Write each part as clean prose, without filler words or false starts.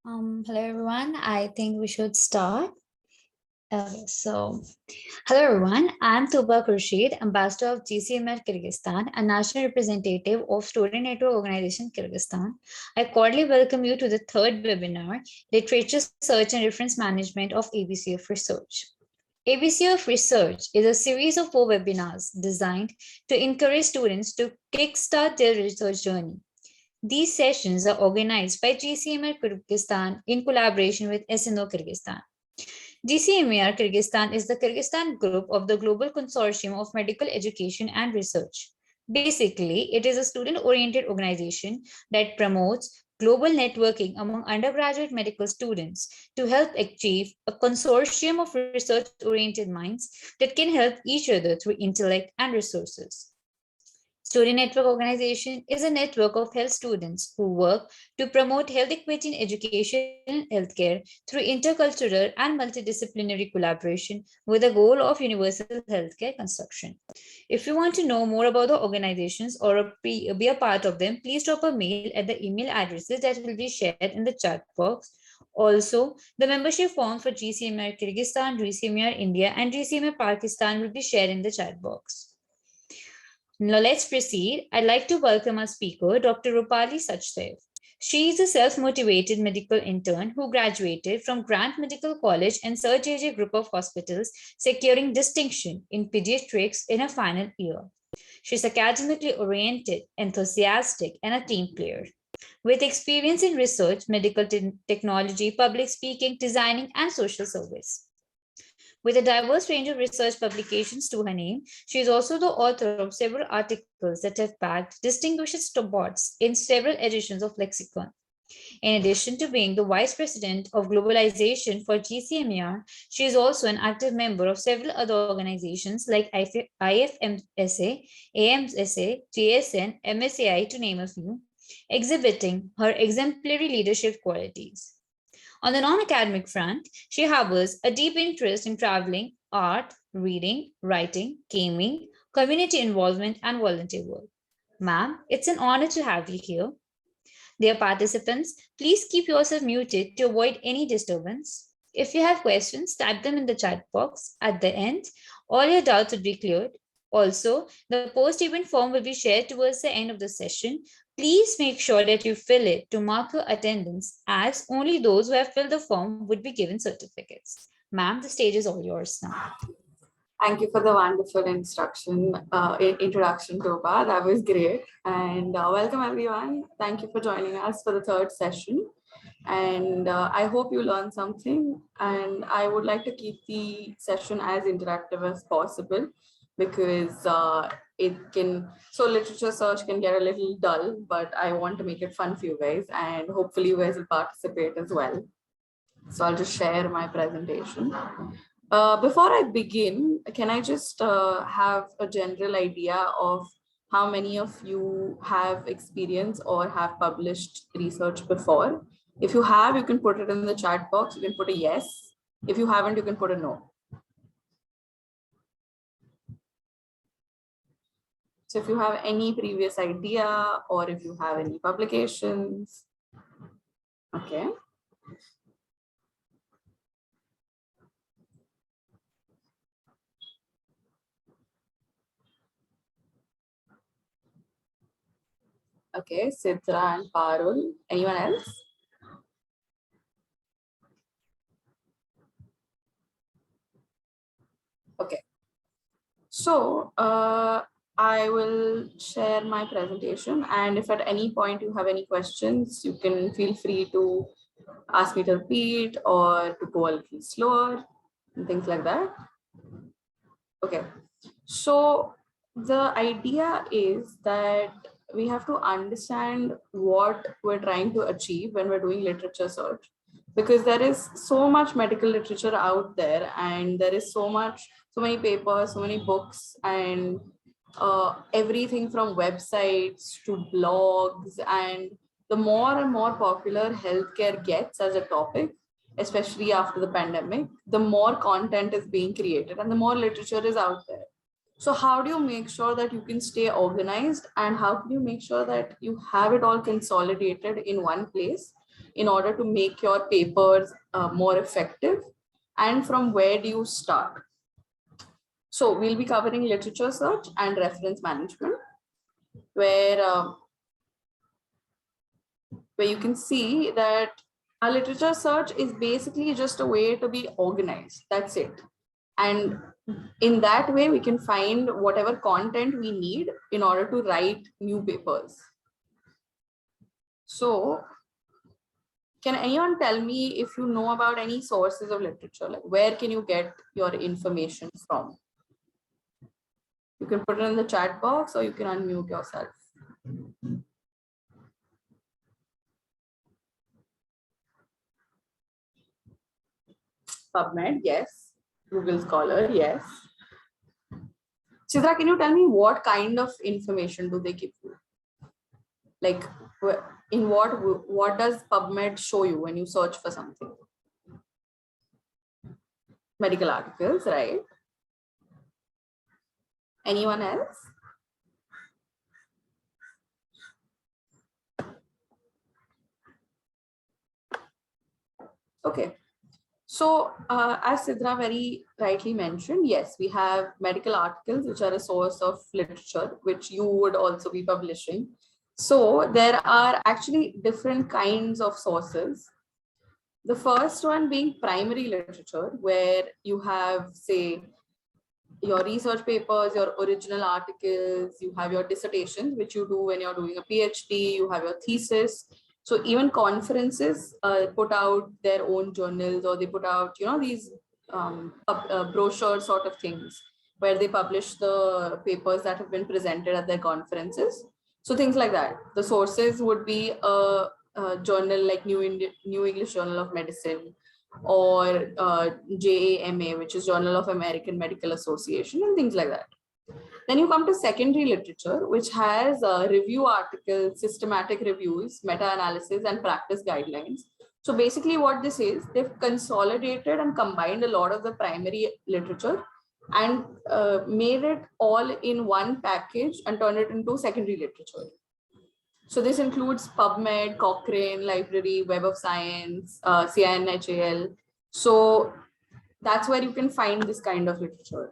Hello everyone. I think we should start. Hello everyone. I'm Tuba Khurshid, Ambassador of GCMR Kyrgyzstan and National Representative of Student Network Organization Kyrgyzstan. I cordially welcome you to the third webinar, Literature Search and Reference Management of ABCF Research. ABCF Research is a series of 4 webinars designed to encourage students to kickstart their research journey. These sessions are organized by GCMR Kyrgyzstan in collaboration with SNO Kyrgyzstan. GCMR Kyrgyzstan is the Kyrgyzstan group of the Global Consortium of Medical Education and Research. Basically, it is a student-oriented organization that promotes global networking among undergraduate medical students to help achieve a consortium of research-oriented minds that can help each other through intellect and resources. Student Network Organization is a network of health students who work to promote health equity in education and healthcare through intercultural and multidisciplinary collaboration with the goal of universal healthcare construction. If you want to know more about the organizations or be a part of them, please drop a mail at the email addresses that will be shared in the chat box. Also, the membership form for GCMR Kyrgyzstan, GCMR India, and GCMR Pakistan will be shared in the chat box. Now let's proceed. I'd like to welcome our speaker, Dr. Rupali Sachdev. She is a self-motivated medical intern who graduated from Grant Medical College and Sir J.J. Group of Hospitals, securing distinction in pediatrics in her final year. She's academically oriented, enthusiastic, and a team player. With experience in research, medical technology, public speaking, designing, and social service. With a diverse range of research publications to her name, she is also the author of several articles that have bagged distinguished awards in several editions of Lexicon. In addition to being the Vice President of Globalization for GCMER, she is also an active member of several other organizations like IFMSA, AMSA, GSN, MSAI, to name a few, exhibiting her exemplary leadership qualities. On the non-academic front, she harbors a deep interest in traveling, art, reading, writing, gaming, community involvement, and volunteer work. Ma'am, it's an honor to have you here. Dear participants, please keep yourself muted to avoid any disturbance. If you have questions, type them in the chat box at the end. All your doubts will be cleared. Also, the post-event form will be shared towards the end of the session. Please make sure that you fill it to mark your attendance, as only those who have filled the form would be given certificates. Ma'am, the stage is all yours now. Thank you for the wonderful introduction, Toba. That was great. And welcome, everyone. Thank you for joining us for the third session. And I hope you learned something. And I would like to keep the session as interactive as possible because literature search can get a little dull, but I want to make it fun for you guys. And hopefully you guys will participate as well. So I'll just share my presentation. Before I begin, can I just have a general idea of how many of you have experience or have published research before? If you have, you can put it in the chat box. You can put a yes. If you haven't, you can put a no. So if you have any previous idea or if you have any publications, okay. Okay, Sidra and Parul. Anyone else? Okay. So I will share my presentation, and if at any point you have any questions, you can feel free to ask me to repeat or to go a little slower and things like that. Okay. So the idea is that we have to understand what we're trying to achieve when we're doing literature search, because there is so much medical literature out there, and there is so many papers, so many books, and everything from websites to blogs. And the more and more popular healthcare gets as a topic, especially after the pandemic, the more content is being created and the more literature is out there. So how do you make sure that you can stay organized, and how can you make sure that you have it all consolidated in one place in order to make your papers more effective? And from where do you start? So we'll be covering literature search and reference management, where you can see that a literature search is basically just a way to be organized. That's it. And in that way, we can find whatever content we need in order to write new papers. So can anyone tell me if you know about any sources of literature? Like, where can you get your information from? You can put it in the chat box or you can unmute yourself. PubMed, yes. Google Scholar, yes. Chitra, can you tell me what kind of information do they give you? Like, in what does PubMed show you when you search for something? Medical articles, right? Anyone else? Okay. So as Sidra very rightly mentioned, yes, we have medical articles, which are a source of literature, which you would also be publishing. So there are actually different kinds of sources. The first one being primary literature, where you have, say, your research papers, your original articles, you have your dissertations, which you do when you're doing a PhD, you have your thesis. So even conferences put out their own journals, or they put out, these brochure sort of things where they publish the papers that have been presented at their conferences. So things like that. The sources would be a journal like New English Journal of Medicine, or JAMA, which is Journal of American Medical Association, and things like that. Then you come to secondary literature, which has review articles, systematic reviews, meta-analysis, and practice guidelines. So basically what this is, they've consolidated and combined a lot of the primary literature and made it all in one package and turned it into secondary literature. So this includes PubMed, Cochrane Library, Web of Science, CINHAL. So that's where you can find this kind of literature.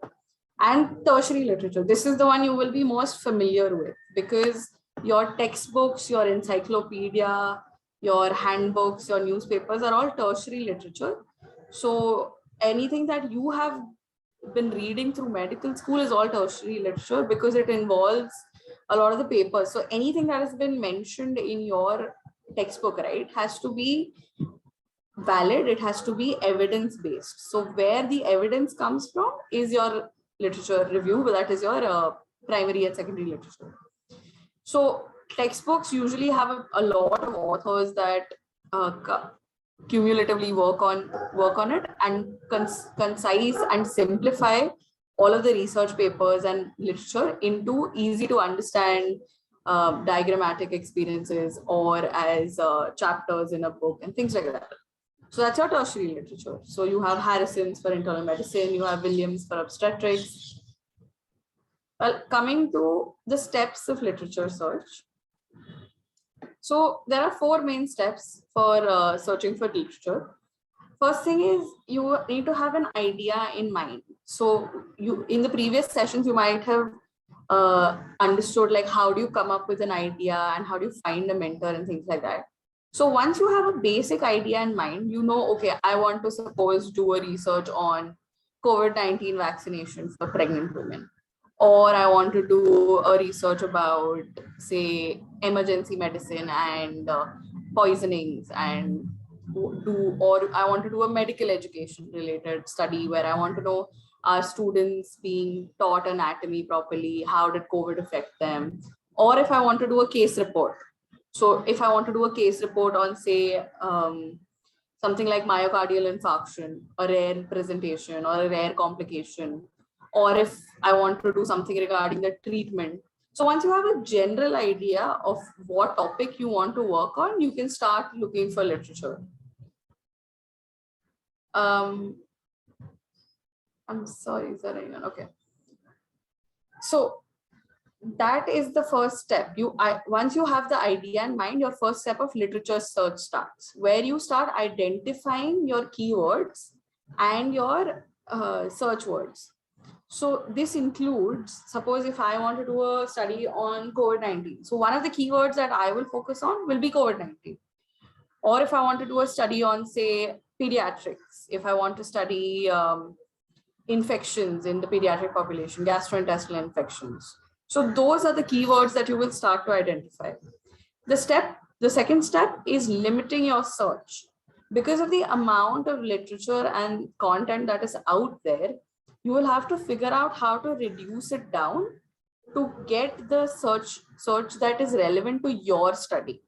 And tertiary literature, this is the one you will be most familiar with, because your textbooks, your encyclopedia, your handbooks, your newspapers are all tertiary literature. So anything that you have been reading through medical school is all tertiary literature, because it involves a lot of the papers. So anything that has been mentioned in your textbook, right, has to be valid. It has to be evidence based. So where the evidence comes from is your literature review, but that is your primary and secondary literature. So textbooks usually have a lot of authors that cumulatively work on it and concise and simplify all of the research papers and literature into easy to understand diagrammatic experiences, or as chapters in a book and things like that. So that's your tertiary literature. So you have Harrison's for internal medicine, you have Williams for obstetrics. Well, coming to the steps of literature search. So there are 4 main steps for searching for literature. First thing is you need to have an idea in mind. So you, in the previous sessions, you might have understood like how do you come up with an idea and how do you find a mentor and things like that. So once you have a basic idea in mind, okay, I want to suppose do a research on COVID-19 vaccination for pregnant women, or I want to do a research about, say, emergency medicine and poisonings, and or I want to do a medical education related study where I want to know, are students being taught anatomy properly? How did COVID affect them? Or if I want to do a case report. So if I want to do a case report on, say, something like myocardial infarction, a rare presentation or a rare complication, or if I want to do something regarding the treatment. So once you have a general idea of what topic you want to work on, you can start looking for literature. I'm sorry, is there anyone? Okay. So that is the first step. Once you have the idea in mind, your first step of literature search starts, where you start identifying your keywords and your search words. So this includes, suppose if I want to do a study on COVID-19, so one of the keywords that I will focus on will be COVID-19. Or if I want to do a study on, say, pediatrics, if I want to study infections in the pediatric population, gastrointestinal infections. So those are the keywords that you will start to identify. The second step is limiting your search. Because of the amount of literature and content that is out there, you will have to figure out how to reduce it down to get the search that is relevant to your study.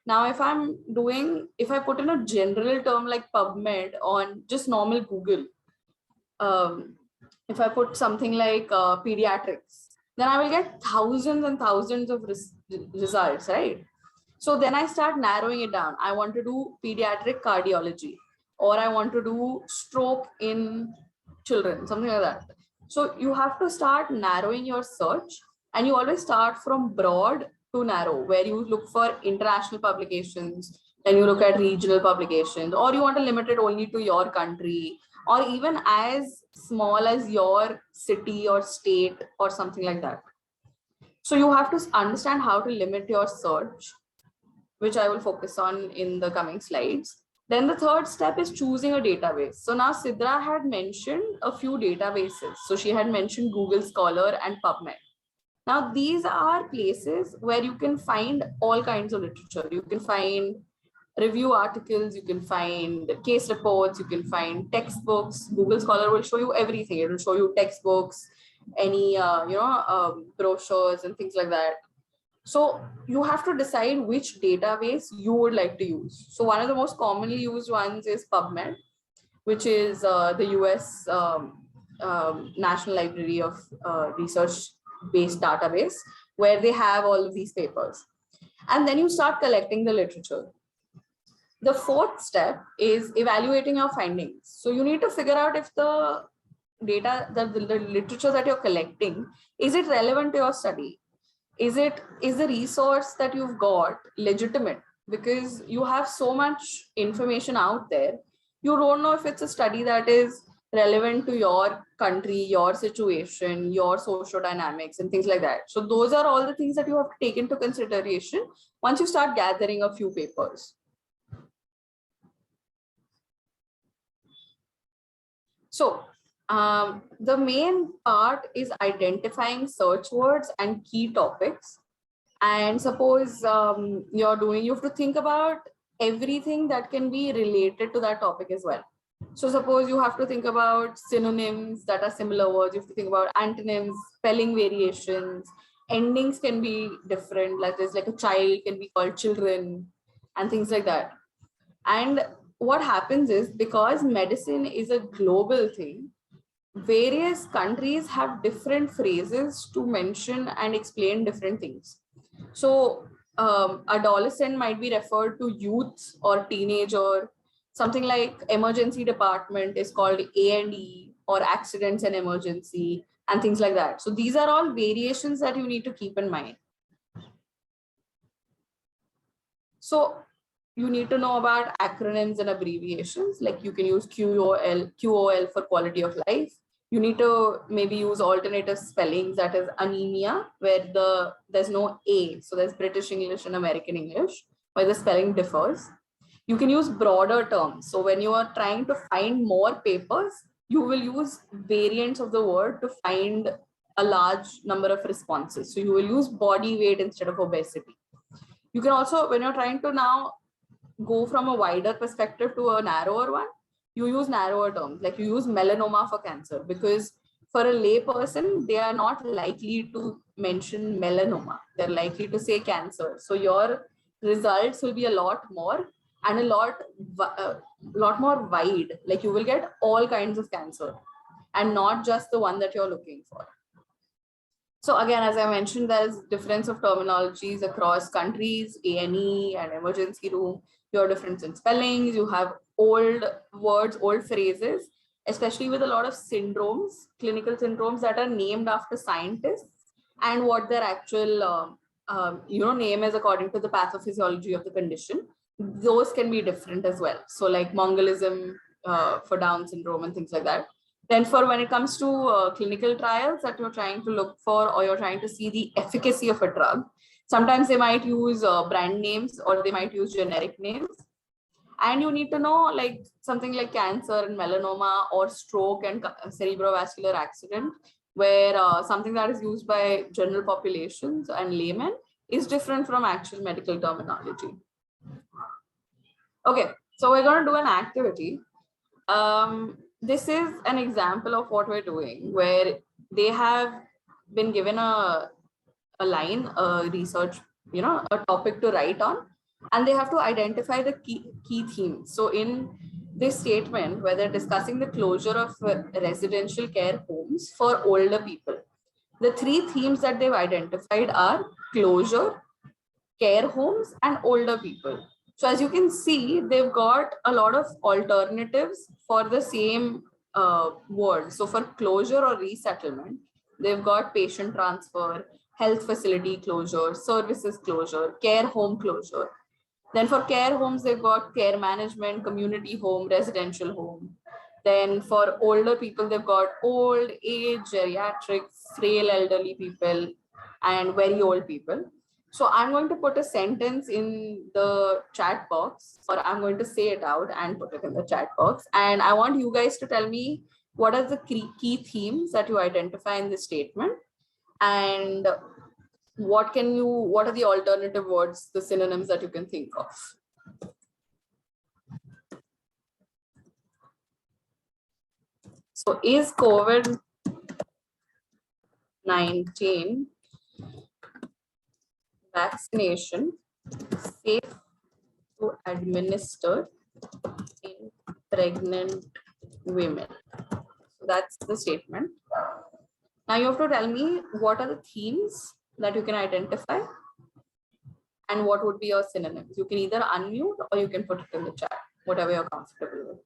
Now, if I put in a general term like PubMed on just normal Google, if I put something like pediatrics, then I will get thousands and thousands of results, right? So then I start narrowing it down. I want to do pediatric cardiology, or I want to do stroke in children, something like that. So you have to start narrowing your search, and you always start from broad to narrow, where you look for international publications, then you look at regional publications, or you want to limit it only to your country, or even as small as your city or state or something like that. So you have to understand how to limit your search, which I will focus on in the coming slides. Then the third step is choosing a database. So now Sidra had mentioned a few databases. So she had mentioned Google Scholar and PubMed. Now, these are places where you can find all kinds of literature. You can find review articles, you can find case reports, you can find textbooks. Google Scholar will show you everything. It will show you textbooks, any brochures and things like that. So you have to decide which database you would like to use. So one of the most commonly used ones is PubMed, which is the US National Library of Research-based database, where they have all of these papers. And then you start collecting the literature. The fourth step is evaluating your findings. So you need to figure out if the data, the literature that you're collecting, is it relevant to your study? Is the resource that you've got legitimate? Because you have so much information out there, you don't know if it's a study that is relevant to your country, your situation, your social dynamics and things like that. So those are all the things that you have to take into consideration once you start gathering a few papers. So the main part is identifying search words and key topics. And suppose you have to think about everything that can be related to that topic as well. So suppose you have to think about synonyms that are similar words. You have to think about antonyms, spelling variations, endings can be different. Like there's like a child can be called children and things like that. And what happens is, because medicine is a global thing, various countries have different phrases to mention and explain different things. So adolescent might be referred to youth or teenager. Something like emergency department is called A&E, or accidents and emergency, and things like that. So these are all variations that you need to keep in mind. So you need to know about acronyms and abbreviations, like you can use QOL for quality of life. You need to maybe use alternative spellings, that is anemia, where there's no A. So there's British English and American English, where the spelling differs. You can use broader terms. So when you are trying to find more papers, you will use variants of the word to find a large number of responses. So you will use body weight instead of obesity. You can also, when you're trying to now go from a wider perspective to a narrower one, you use narrower terms, like you use melanoma for cancer, because for a lay person, they are not likely to mention melanoma. They're likely to say cancer. So your results will be a lot more and a lot more wide. Like you will get all kinds of cancer and not just the one that you're looking for. So again, as I mentioned, there's difference of terminologies across countries, A&E and emergency room. You have difference in spellings. You have old words, old phrases, especially with a lot of syndromes, clinical syndromes that are named after scientists. and what their actual name is according to the pathophysiology of the condition, those can be different as well. So like Mongolism for Down syndrome and things like that. Then for when it comes to clinical trials that you're trying to look for, or you're trying to see the efficacy of a drug, sometimes they might use brand names or they might use generic names. And you need to know like something like cancer and melanoma or stroke and cerebrovascular accident, where something that is used by general populations and laymen is different from actual medical terminology. Okay, so we're going to do an activity. This is an example of what we're doing, where they have been given a line, a research, a topic to write on, and they have to identify the key themes. So in this statement, where they're discussing the closure of residential care homes for older people, the three themes that they've identified are closure, care homes, and older people. So as you can see, they've got a lot of alternatives for the same word. So for closure or resettlement, they've got patient transfer, health facility closure, services closure, care home closure. Then for care homes, they've got care management, community home, residential home. Then for older people, they've got old age, geriatric, frail elderly people, and very old people. So I'm going to put a sentence in the chat box, or I'm going to say it out and put it in the chat box. And I want you guys to tell me what are the key themes that you identify in this statement, and what are the alternative words, the synonyms that you can think of. So is COVID-19 vaccination safe to administer in pregnant women? So that's the statement. Now you have to tell me what are the themes that you can identify and what would be your synonyms. You can either unmute or you can put it in the chat, whatever you're comfortable with.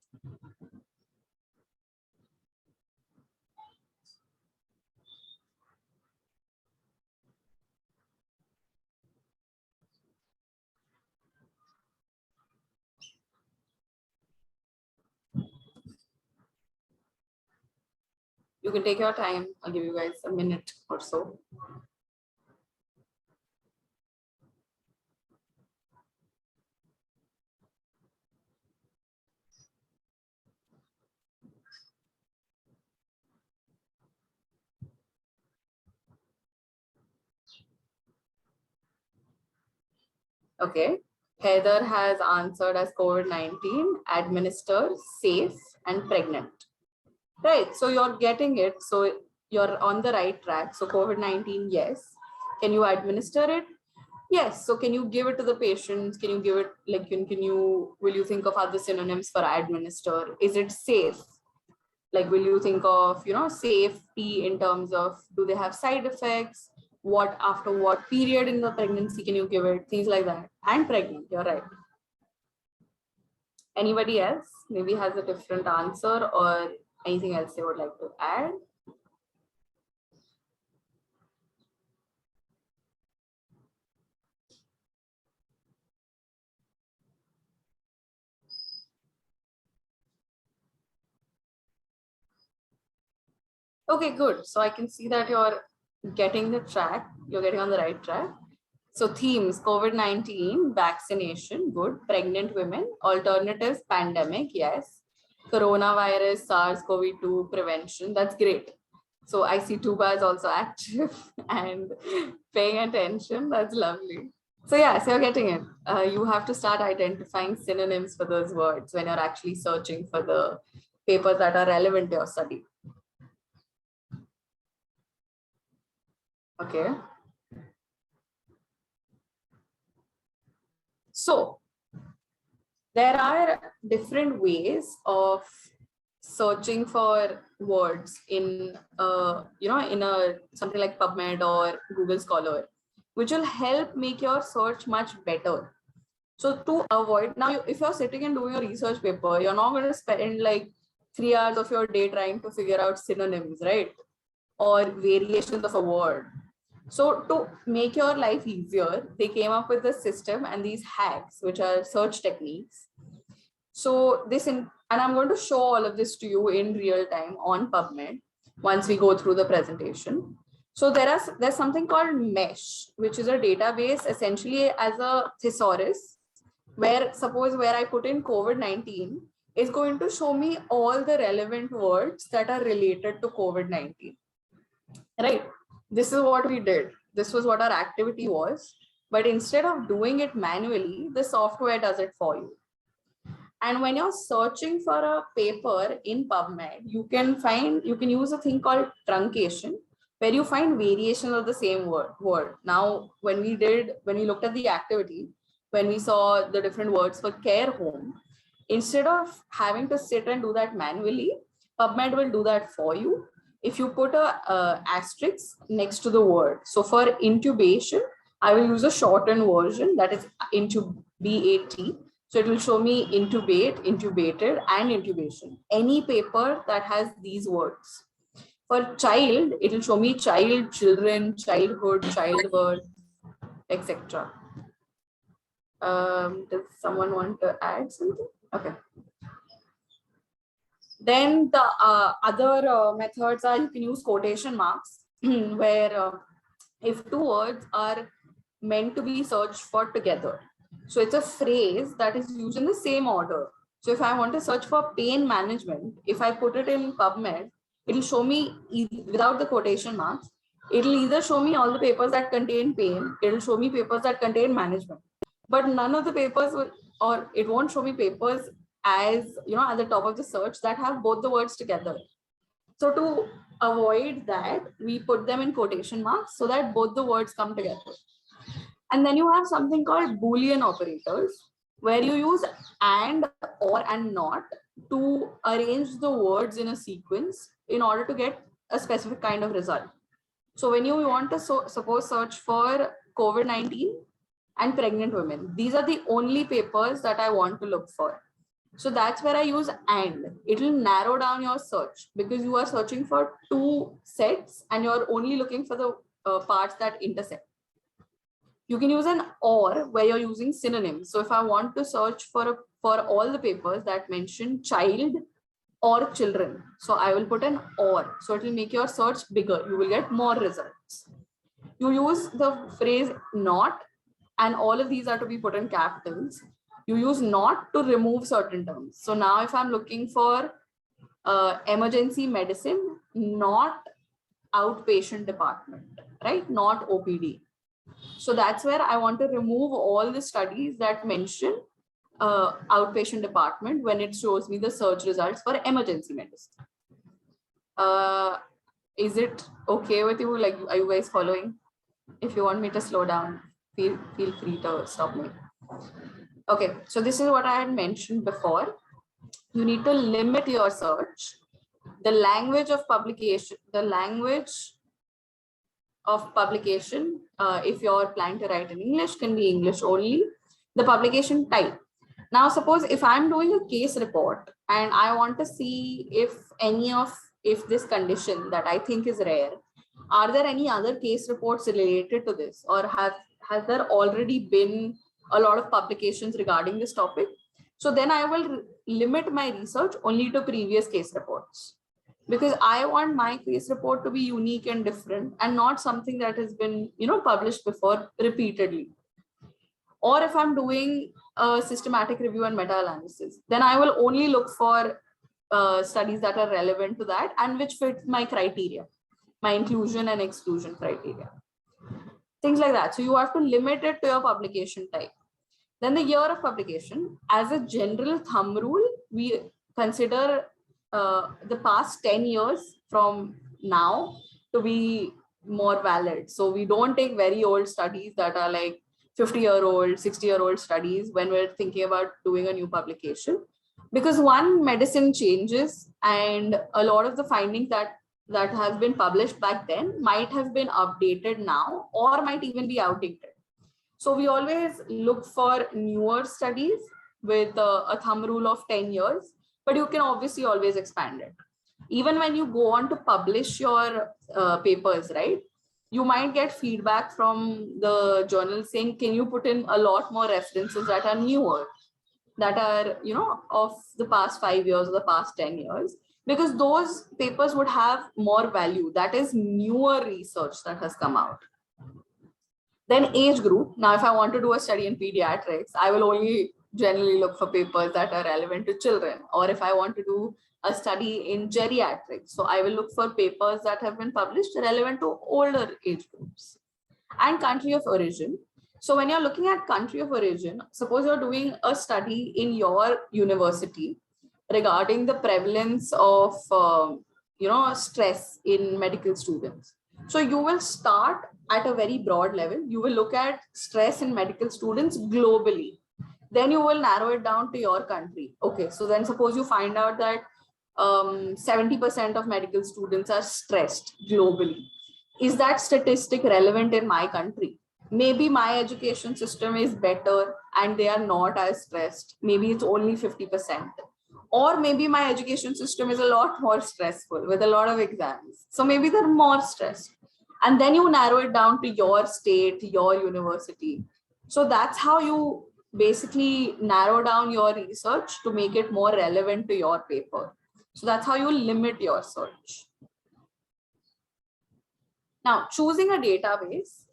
You can take your time. I'll give you guys a minute or so. Okay, Heather has answered as COVID-19, administered, safe, and pregnant. Right, so you're getting it. So you're on the right track. So COVID-19, yes. Can you administer it? Yes. So can you give it to the patients? Can you give it, like, will you think of other synonyms for administer? Is it safe? Like, will you think of, safety in terms of, do they have side effects? After what period in the pregnancy can you give it? Things like that. And pregnant, you're right. Anybody else maybe has a different answer or anything else they would like to add? Okay, good. So I can see that you're getting the track. You're getting on the right track. So themes, COVID-19, vaccination, good. Pregnant women, alternatives, pandemic, yes. Coronavirus, SARS-CoV-2, prevention, that's great. So I see Tuba is also active and paying attention. That's lovely. So yeah, so you're getting it. You have to start identifying synonyms for those words when you're actually searching for the papers that are relevant to your study. Okay. So there are different ways of searching for words in something like PubMed or Google Scholar, which will help make your search much better. So to avoid, now if you're sitting and doing a research paper, you're not going to spend like 3 hours of your day trying to figure out synonyms, right? Or variations of a word. So to make your life easier, they came up with this system and these hacks, which are search techniques. So and I'm going to show all of this to you in real time on PubMed once we go through the presentation. So there's something called Mesh, which is a database essentially as a thesaurus, where I put in COVID-19, is going to show me all the relevant words that are related to COVID-19. Right? This is what we did. This was what our activity was. But instead of doing it manually, the software does it for you. And when you're searching for a paper in PubMed, you can use a thing called truncation, where you find variations of the same word. Now, when we looked at the activity, when we saw the different words for care home, instead of having to sit and do that manually, PubMed will do that for you. If you put a asterisk next to the word. So for intubation, I will use a shortened version, that is BAT. So it will show me intubate, intubated, and intubation. Any paper that has these words. For child, it will show me child, children, childhood, childbirth, etc. Does someone want to add something? Okay. Then the other methods are, you can use quotation marks, where if two words are meant to be searched for together. So it's a phrase that is used in the same order. So if I want to search for pain management, if I put it in PubMed, it'll show me without the quotation marks. It'll either show me all the papers that contain pain, it'll show me papers that contain management, but none of the papers will, or it won't show me papers as, at the top of the search that have both the words together. So to avoid that, we put them in quotation marks so that both the words come together. And then you have something called Boolean operators, where you use and, or, and not to arrange the words in a sequence in order to get a specific kind of result. So when you want to suppose search for COVID-19 and pregnant women, these are the only papers that I want to look for. So that's where I use and. It will narrow down your search because you are searching for two sets and you're only looking for the parts that intersect. You can use an or where you're using synonyms. So if I want to search for all the papers that mention child or children, so I will put an or. So it will make your search bigger. You will get more results. You use the phrase not, and all of these are to be put in capitals. You use not to remove certain terms. So now if I'm looking for emergency medicine, not outpatient department, right? Not OPD. So that's where I want to remove all the studies that mention outpatient department when it shows me the search results for emergency medicine. Is it okay with you? Like, are you guys following? If you want me to slow down, feel free to stop me. Okay, so this is what I had mentioned before. You need to limit your search. The language of publication, if you're planning to write in English, can be English only. The publication type. Now, suppose if I'm doing a case report and I want to see if this condition that I think is rare, are there any other case reports related to this, or has there already been a lot of publications regarding this topic? So then I will limit my research only to previous case reports, because I want my case report to be unique and different and not something that has been, published before repeatedly. Or if I'm doing a systematic review and meta-analysis, then I will only look for studies that are relevant to that and which fit my criteria, my inclusion and exclusion criteria, things like that. So you have to limit it to your publication type. Then the year of publication, as a general thumb rule, we consider the past 10 years from now to be more valid. So we don't take very old studies that are like 50-year-old, 60-year-old studies when we're thinking about doing a new publication, because one, medicine changes and a lot of the findings that have been published back then might have been updated now or might even be outdated. So we always look for newer studies with a thumb rule of 10 years, but you can obviously always expand it. Even when you go on to publish your papers, right? you might get feedback from the journal saying, can you put in a lot more references that are newer, that are, of the past 5 years or the past 10 years, because those papers would have more value. That is newer research that has come out. Then age group. Now, if I want to do a study in pediatrics, I will only generally look for papers that are relevant to children. Or if I want to do a study in geriatrics, so I will look for papers that have been published relevant to older age groups. And country of origin. So when you're looking at country of origin, suppose you're doing a study in your university regarding the prevalence of stress in medical students. So you will start at a very broad level. You will look at stress in medical students globally. Then you will narrow it down to your country. Okay, so then suppose you find out that 70% of medical students are stressed globally. Is that statistic relevant in my country? Maybe my education system is better and they are not as stressed. Maybe it's only 50%. Or maybe my education system is a lot more stressful with a lot of exams. So maybe they're more stressed. And then you narrow it down to your state, your university. So that's how you basically narrow down your research to make it more relevant to your paper. So that's how you limit your search. Now, choosing a database,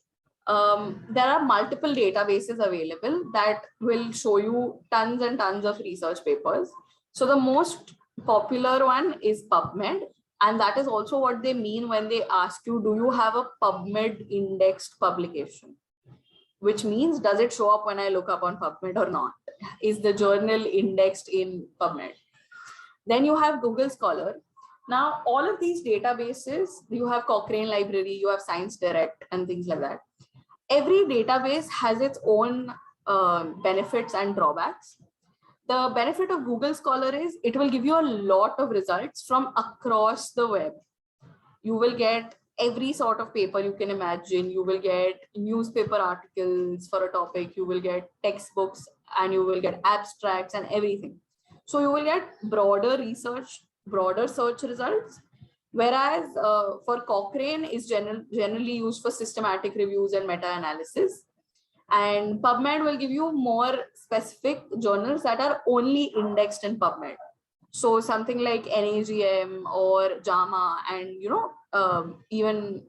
there are multiple databases available that will show you tons and tons of research papers. So the most popular one is PubMed. And that is also what they mean when they ask you, do you have a PubMed indexed publication? Which means, does it show up when I look up on PubMed or not? Is the journal indexed in PubMed? Then you have Google Scholar. Now, all of these databases, you have Cochrane Library, you have Science Direct and things like that. Every database has its own benefits and drawbacks. The benefit of Google Scholar is it will give you a lot of results from across the web. You will get every sort of paper you can imagine. You will get newspaper articles for a topic. You will get textbooks and you will get abstracts and everything. So you will get broader research, broader search results. Whereas for Cochrane is generally used for systematic reviews and meta-analysis. And PubMed will give you more specific journals that are only indexed in PubMed. So something like NAGM or JAMA and even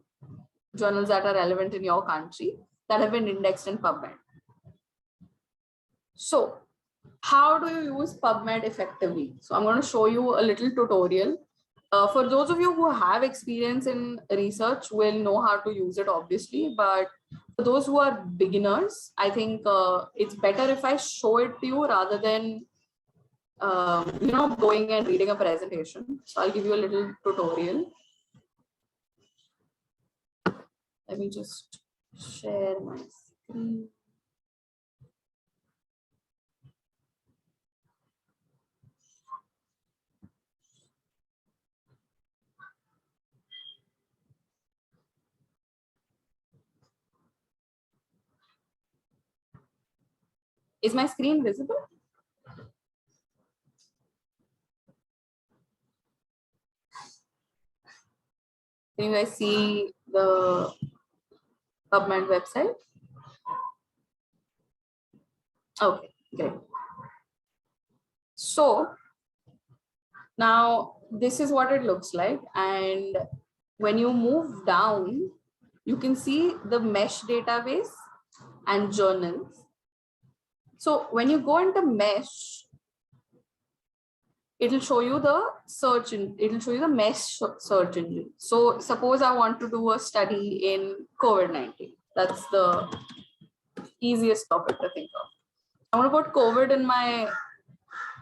journals that are relevant in your country that have been indexed in PubMed. So how do you use PubMed effectively? So I'm going to show you a little tutorial. For those of you who have experience in research will know how to use it, obviously, but for those who are beginners, I think it's better if I show it to you rather than going and reading a presentation. So I'll give you a little tutorial. Let me just share my screen. Is my screen visible? Can you guys see the PubMed website? Okay, great. So now this is what it looks like. And when you move down, you can see the mesh database and journals. So when you go into mesh, it'll show you the search engine. It'll show you the mesh search engine. So suppose I want to do a study in COVID-19. That's the easiest topic to think of. I'm going to put COVID in my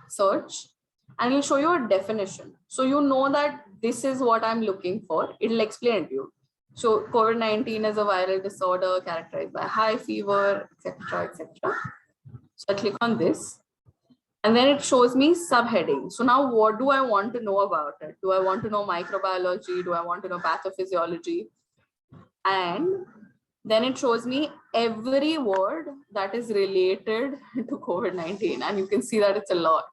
search and it'll show you a definition. So you know that this is what I'm looking for. It'll explain it to you. So COVID-19 is a viral disorder characterized by high fever, etc., etc. So I click on this. And then it shows me subheading. So now what do I want to know about it? Do I want to know microbiology? Do I want to know pathophysiology? And then it shows me every word that is related to COVID-19. And you can see that it's a lot.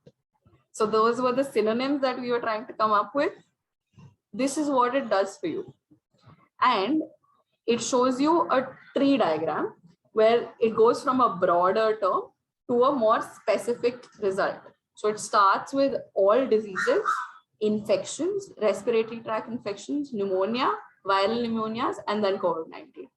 So those were the synonyms that we were trying to come up with. This is what it does for you. And it shows you a tree diagram where it goes from a broader term to a more specific result. So it starts with all diseases, infections, respiratory tract infections, pneumonia, viral pneumonias, and then COVID-19.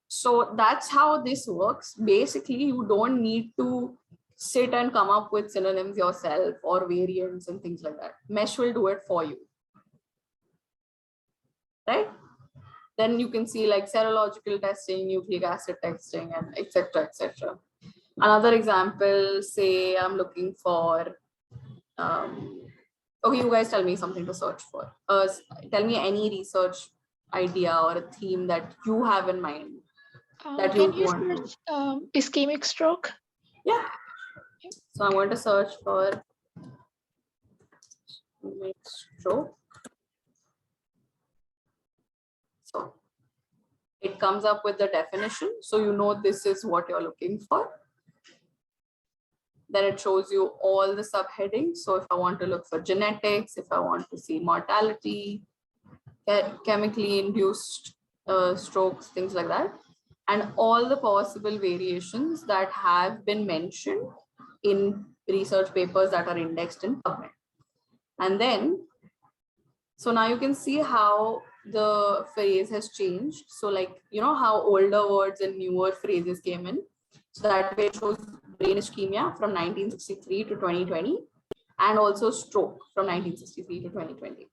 So that's how this works. Basically, you don't need to sit and come up with synonyms yourself or variants and things like that. Mesh will do it for you. Right? Then you can see like serological testing, nucleic acid testing, and etc. etc. Another example, say I'm looking for, okay, you guys tell me something to search for. Tell me any research idea or a theme that you have in mind that you want to. Ischemic stroke? Yeah. So I'm going to search for ischemic stroke. So it comes up with the definition. So you know this is what you're looking for. Then it shows you all the subheadings. So if I want to look for genetics, if I want to see mortality, chemically induced strokes, things like that, and all the possible variations that have been mentioned in research papers that are indexed in PubMed. And then, so now you can see how the phrase has changed. So like, you know how older words and newer phrases came in. So that way it shows brain ischemia from 1963 to 2020, and also stroke from 1963 to 2020.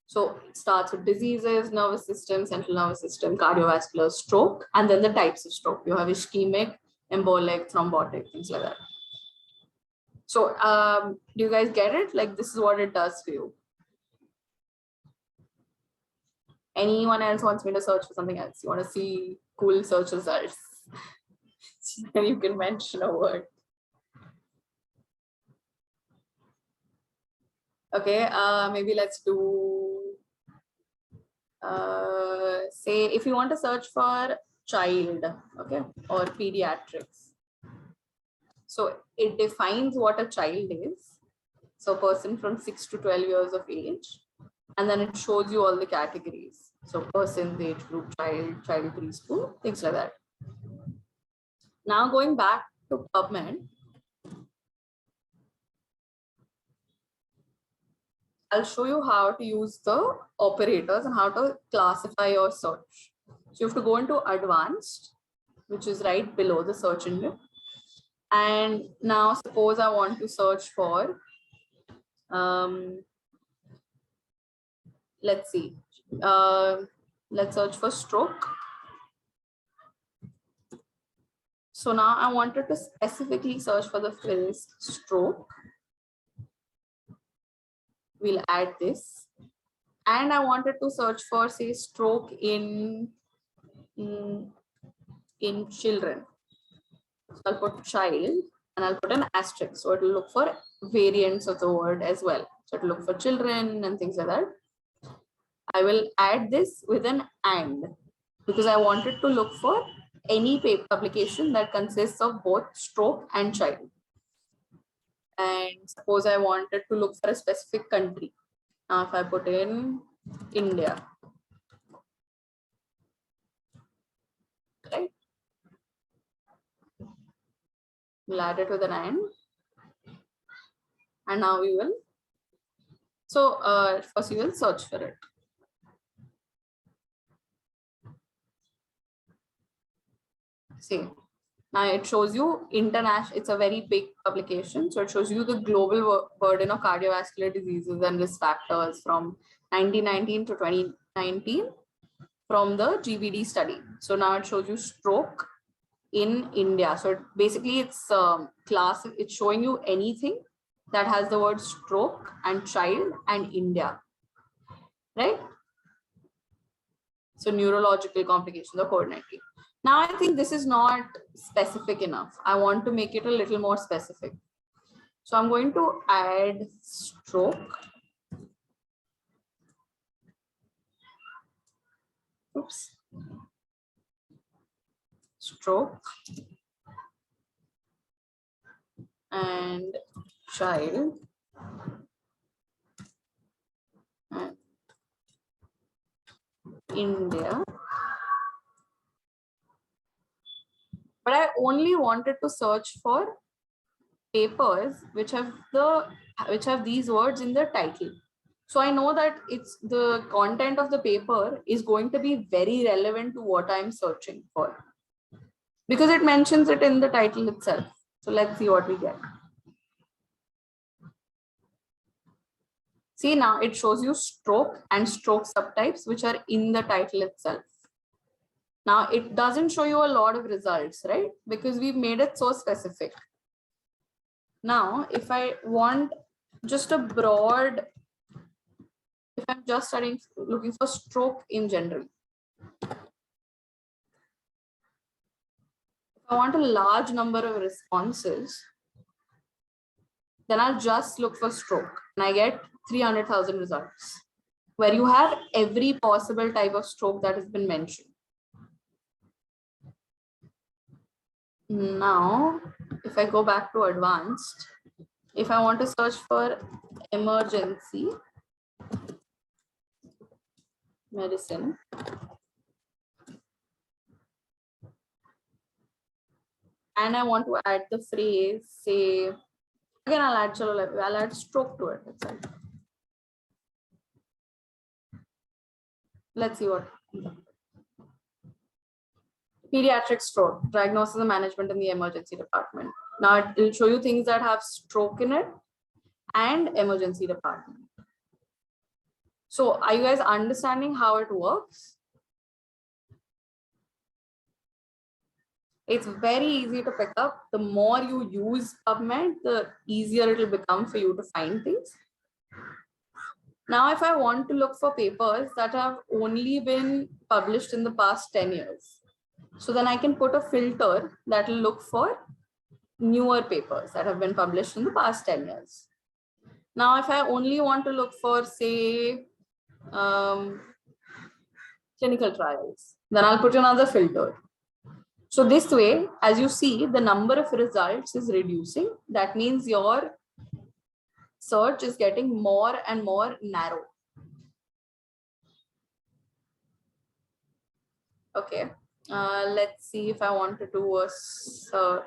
So it starts with diseases, nervous system, central nervous system, cardiovascular, stroke, and then the types of stroke. You have ischemic, embolic, thrombotic, things like that. So do you guys get it? Like, this is what it does for you. Anyone else wants me to search for something else? You want to see cool search results? Then you can mention a word. Okay, maybe let's do, say, if you want to search for child, okay, or pediatrics. So it defines what a child is. So a person from 6 to 12 years of age, and then it shows you all the categories. So person, age group, child, child preschool, things like that. Now going back to PubMed, I'll show you how to use the operators and how to classify your search. So you have to go into advanced, which is right below the search engine. And now suppose I want to search for, let's see, let's search for stroke. So now I wanted to specifically search for the phrase stroke. We'll add this. And I wanted to search for, say, stroke in children. So I'll put child and I'll put an asterisk. So it will look for variants of the word as well. So it will look for children and things like that. I will add this with an and, because I wanted to look for any paper publication that consists of both stroke and child. And suppose I wanted to look for a specific country. Now if I put in India, right? We'll add it with an and now we will. So first you will search for it. See, now it shows you international, it's a very big publication. So it shows you the global burden of cardiovascular diseases and risk factors from 1919 to 2019 from the GBD study. So now it shows you stroke in India. So basically it's it's showing you anything that has the word stroke and child and India, right? So neurological complications of COVID-19. Now I think this is not specific enough. I want to make it a little more specific. So I'm going to add stroke. Oops. Stroke and child and India. But I only wanted to search for papers which have these words in the title. So I know that it's the content of the paper is going to be very relevant to what I'm searching for, because it mentions it in the title itself. So let's see what we get. See, now it shows you stroke and stroke subtypes which are in the title itself. Now it doesn't show you a lot of results, right? Because we've made it so specific. Now, if I want just a broad, if I'm just looking for stroke in general, if I want a large number of responses, then I'll just look for stroke and I get 300,000 results where you have every possible type of stroke that has been mentioned. Now, if I go back to advanced, if I want to search for emergency medicine, and I want to add the phrase, say, again, I'll add stroke to it itself. Let's see what. Pediatric stroke, diagnosis and management in the emergency department. Now it will show you things that have stroke in it and emergency department. So are you guys understanding how it works? It's very easy to pick up. The more you use PubMed, the easier it will become for you to find things. Now, if I want to look for papers that have only been published in the past 10 years, so then I can put a filter that will look for newer papers that have been published in the past 10 years. Now, if I only want to look for, say, clinical trials, then I'll put another filter. So this way, as you see, the number of results is reducing. That means your search is getting more and more narrow. Okay. Let's see if I want to do a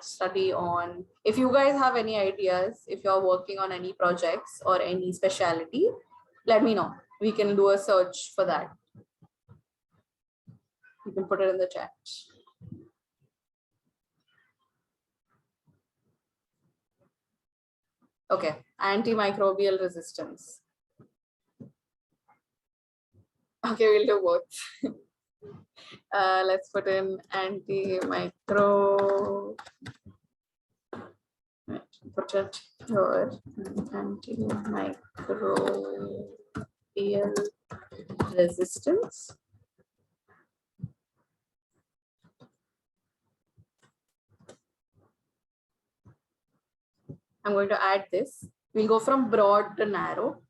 study on, if you guys have any ideas, if you're working on any projects or any specialty, let me know. We can do a search for that. You can put it in the chat. Okay, antimicrobial resistance. Okay, we'll do both. Let's put in antimicrobial. Put it here. Antimicrobial resistance. I'm going to add this. We'll go from broad to narrow.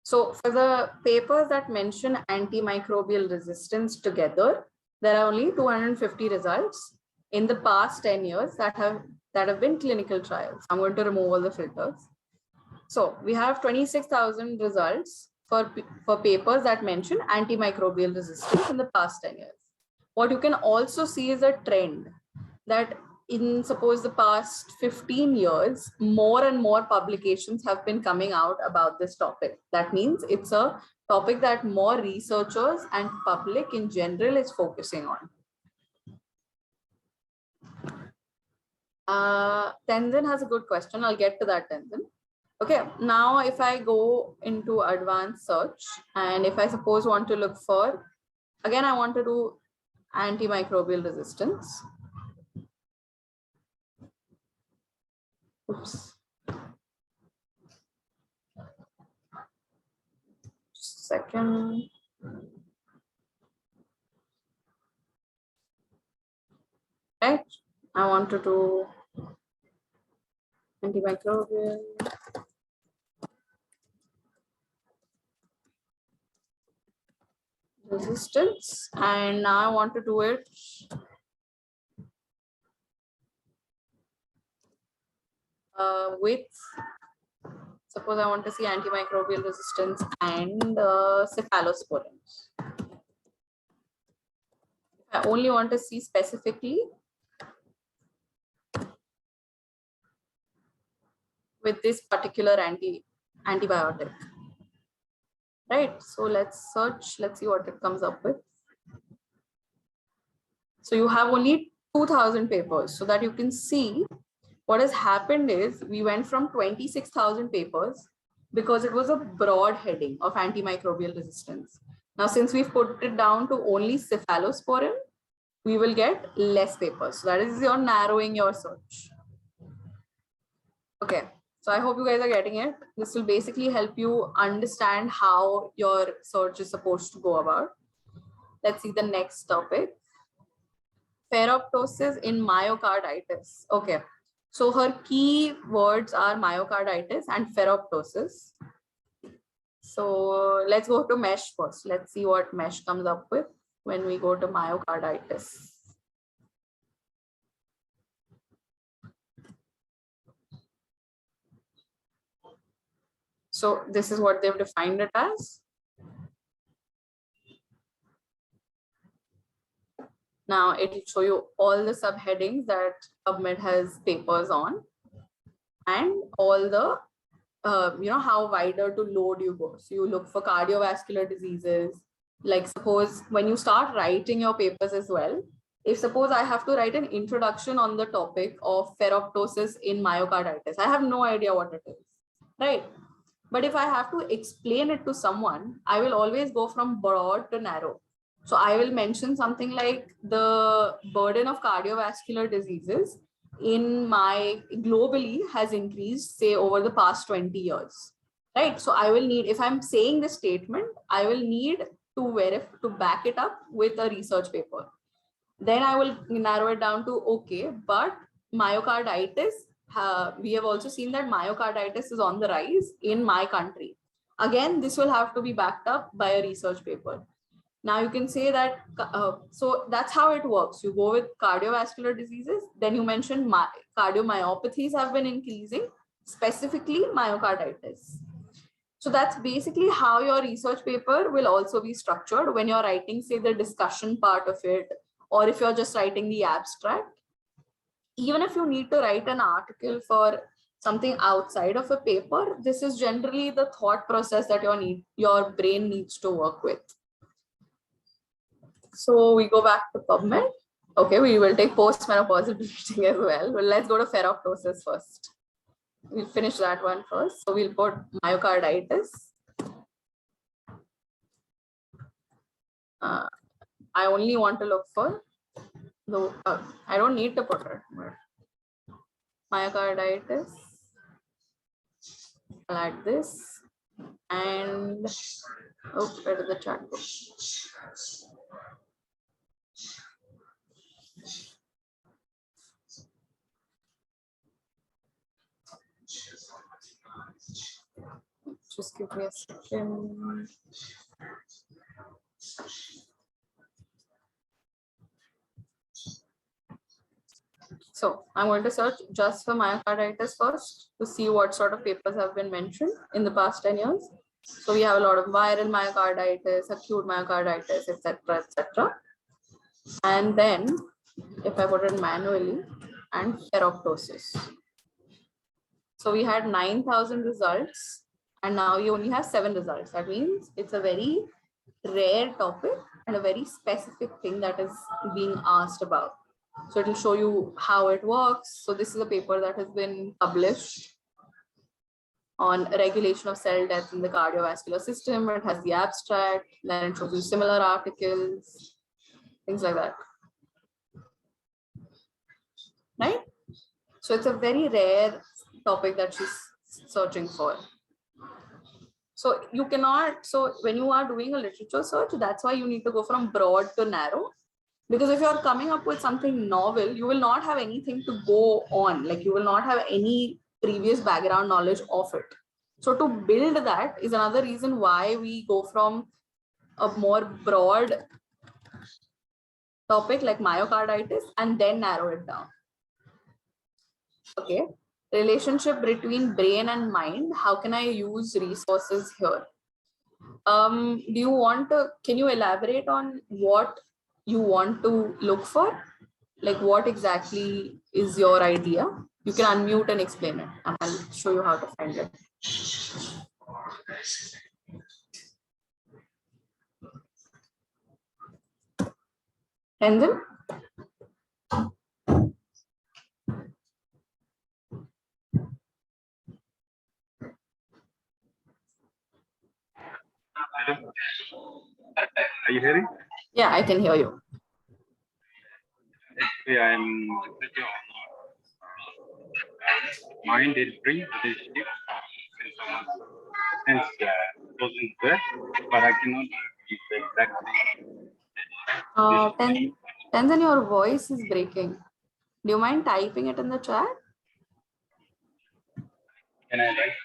So for the papers that mention antimicrobial resistance together, there are only 250 results in the past 10 years that have been clinical trials. I'm going to remove all the filters. So we have 26,000 results for papers that mention antimicrobial resistance in the past 10 years. What you can also see is a trend that in suppose the past 15 years, more and more publications have been coming out about this topic. That means it's a topic that more researchers and public in general is focusing on. Tenzin has a good question. I'll get to that, Tenzin. Okay, now if I go into advanced search and if I suppose want to look for, again, I want to do antimicrobial resistance. Oops. Second. Right. I want to do antimicrobial resistance, and now I want to do it Suppose I want to see antimicrobial resistance and cephalosporins. I only want to see specifically with this particular antibiotic. Right, so let's search, let's see what it comes up with. So you have only 2000 papers, so that you can see what has happened is we went from 26,000 papers because it was a broad heading of antimicrobial resistance. Now, since we've put it down to only cephalosporin, we will get less papers. So that is your narrowing your search. Okay, so I hope you guys are getting it. This will basically help you understand how your search is supposed to go about. Let's see the next topic. Ferroptosis in myocarditis. Okay, so her key words are myocarditis and ferroptosis. So let's go to mesh first. Let's see what mesh comes up with when we go to myocarditis. So this is what they've defined it as. Now it will show you all the subheadings that PubMed has papers on and all the, how wider to load you go. So you look for cardiovascular diseases. Like suppose when you start writing your papers as well, if suppose I have to write an introduction on the topic of ferroptosis in myocarditis, I have no idea what it is, right? But if I have to explain it to someone, I will always go from broad to narrow. So I will mention something like the burden of cardiovascular diseases in my globally has increased, say, over the past 20 years, right? So I will need, if I'm saying this statement, I will need to verify, to back it up with a research paper. Then I will narrow it down to, okay, but myocarditis, we have also seen that myocarditis is on the rise in my country. Again, this will have to be backed up by a research paper. Now you can say that, so that's how it works. You go with cardiovascular diseases, then you mention cardiomyopathies have been increasing, specifically myocarditis. So that's basically how your research paper will also be structured when you're writing, say, the discussion part of it, or if you're just writing the abstract. Even if you need to write an article for something outside of a paper, this is generally the thought process that your brain needs to work with. So we go back to PubMed. Okay, we will take postmenopausal bleeding as well. Well, let's go to ferroptosis first. We'll finish that one first. So we'll put myocarditis. I only want to look for, though I don't need to put it. Myocarditis. I'll add this. And oh, where did the chat go? Just give me a second. So I'm going to search just for myocarditis first to see what sort of papers have been mentioned in the past 10 years. So we have a lot of viral myocarditis, acute myocarditis, etc., etc. And then if I put it manually, and ferroptosis. So we had 9,000 results and now you only have 7 results. That means it's a very rare topic and a very specific thing that is being asked about. So it will show you how it works. So this is a paper that has been published on regulation of cell death in the cardiovascular system. It has the abstract, then it shows you similar articles, things like that. Right? So it's a very rare topic that she's searching for. So you cannot, so when you are doing a literature search, that's why you need to go from broad to narrow. Because if you're coming up with something novel, you will not have anything to go on. Like you will not have any previous background knowledge of it. So to build that is another reason why we go from a more broad topic like myocarditis and then narrow it down. Okay. relationship between brain and mind. How can I use resources here? Do you want to, can you elaborate on what you want to look for? Like what exactly is your idea? You can unmute and explain it, and I'll show you how to find it. And then are you hearing? yeah, I can hear you. Actually, I'm mind is brain relationship since goes in there, but I cannot give the exact thing. Tenzin, your voice is breaking. Do you mind typing it in the chat? Can I write?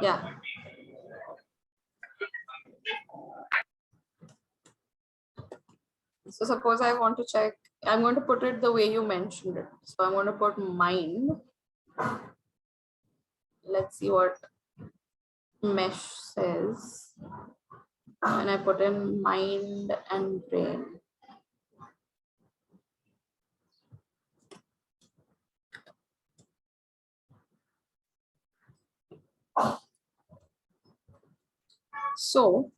Yeah. So suppose I want to check, I'm going to put it the way you mentioned it. So I'm going to put mind. Let's see what mesh says. And I put in mind and brain. So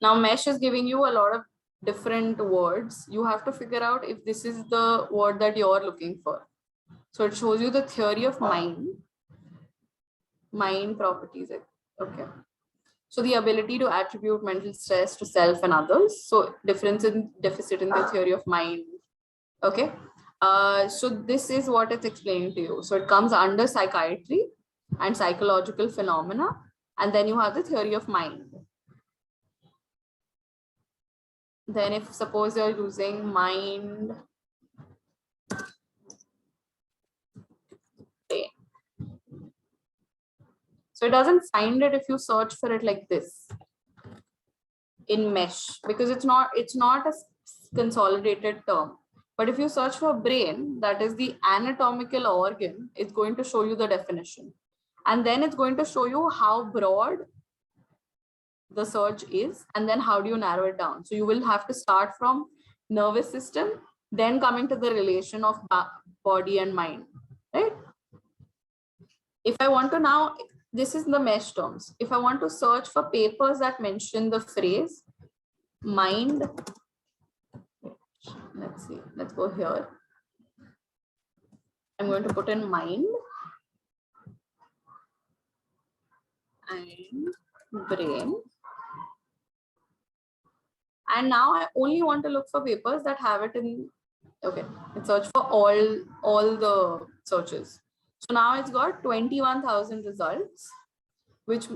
now mesh is giving you a lot of different words. You have to figure out if this is the word that you're looking for. So it shows you the theory of mind properties. Okay. So the ability to attribute mental stress to self and others. So deficit in the theory of mind. Okay. So this is what it's explaining to you. So it comes under psychiatry and psychological phenomena. And then you have the theory of mind. Then if suppose you're using mind, brain. So it doesn't find it if you search for it like this in mesh, because it's not a consolidated term. But if you search for brain, that is the anatomical organ, it's going to show you the definition. And then it's going to show you how broad the search is, and then how do you narrow it down. So you will have to start from nervous system, then coming to the relation of body and mind, right? If I want to now, this is the mesh terms. If I want to search for papers that mention the phrase mind, let's see, let's go here. I'm going to put in mind and brain. And now I only want to look for papers that have it in, okay, let's search for all the searches. So now it's got 21,000 results, which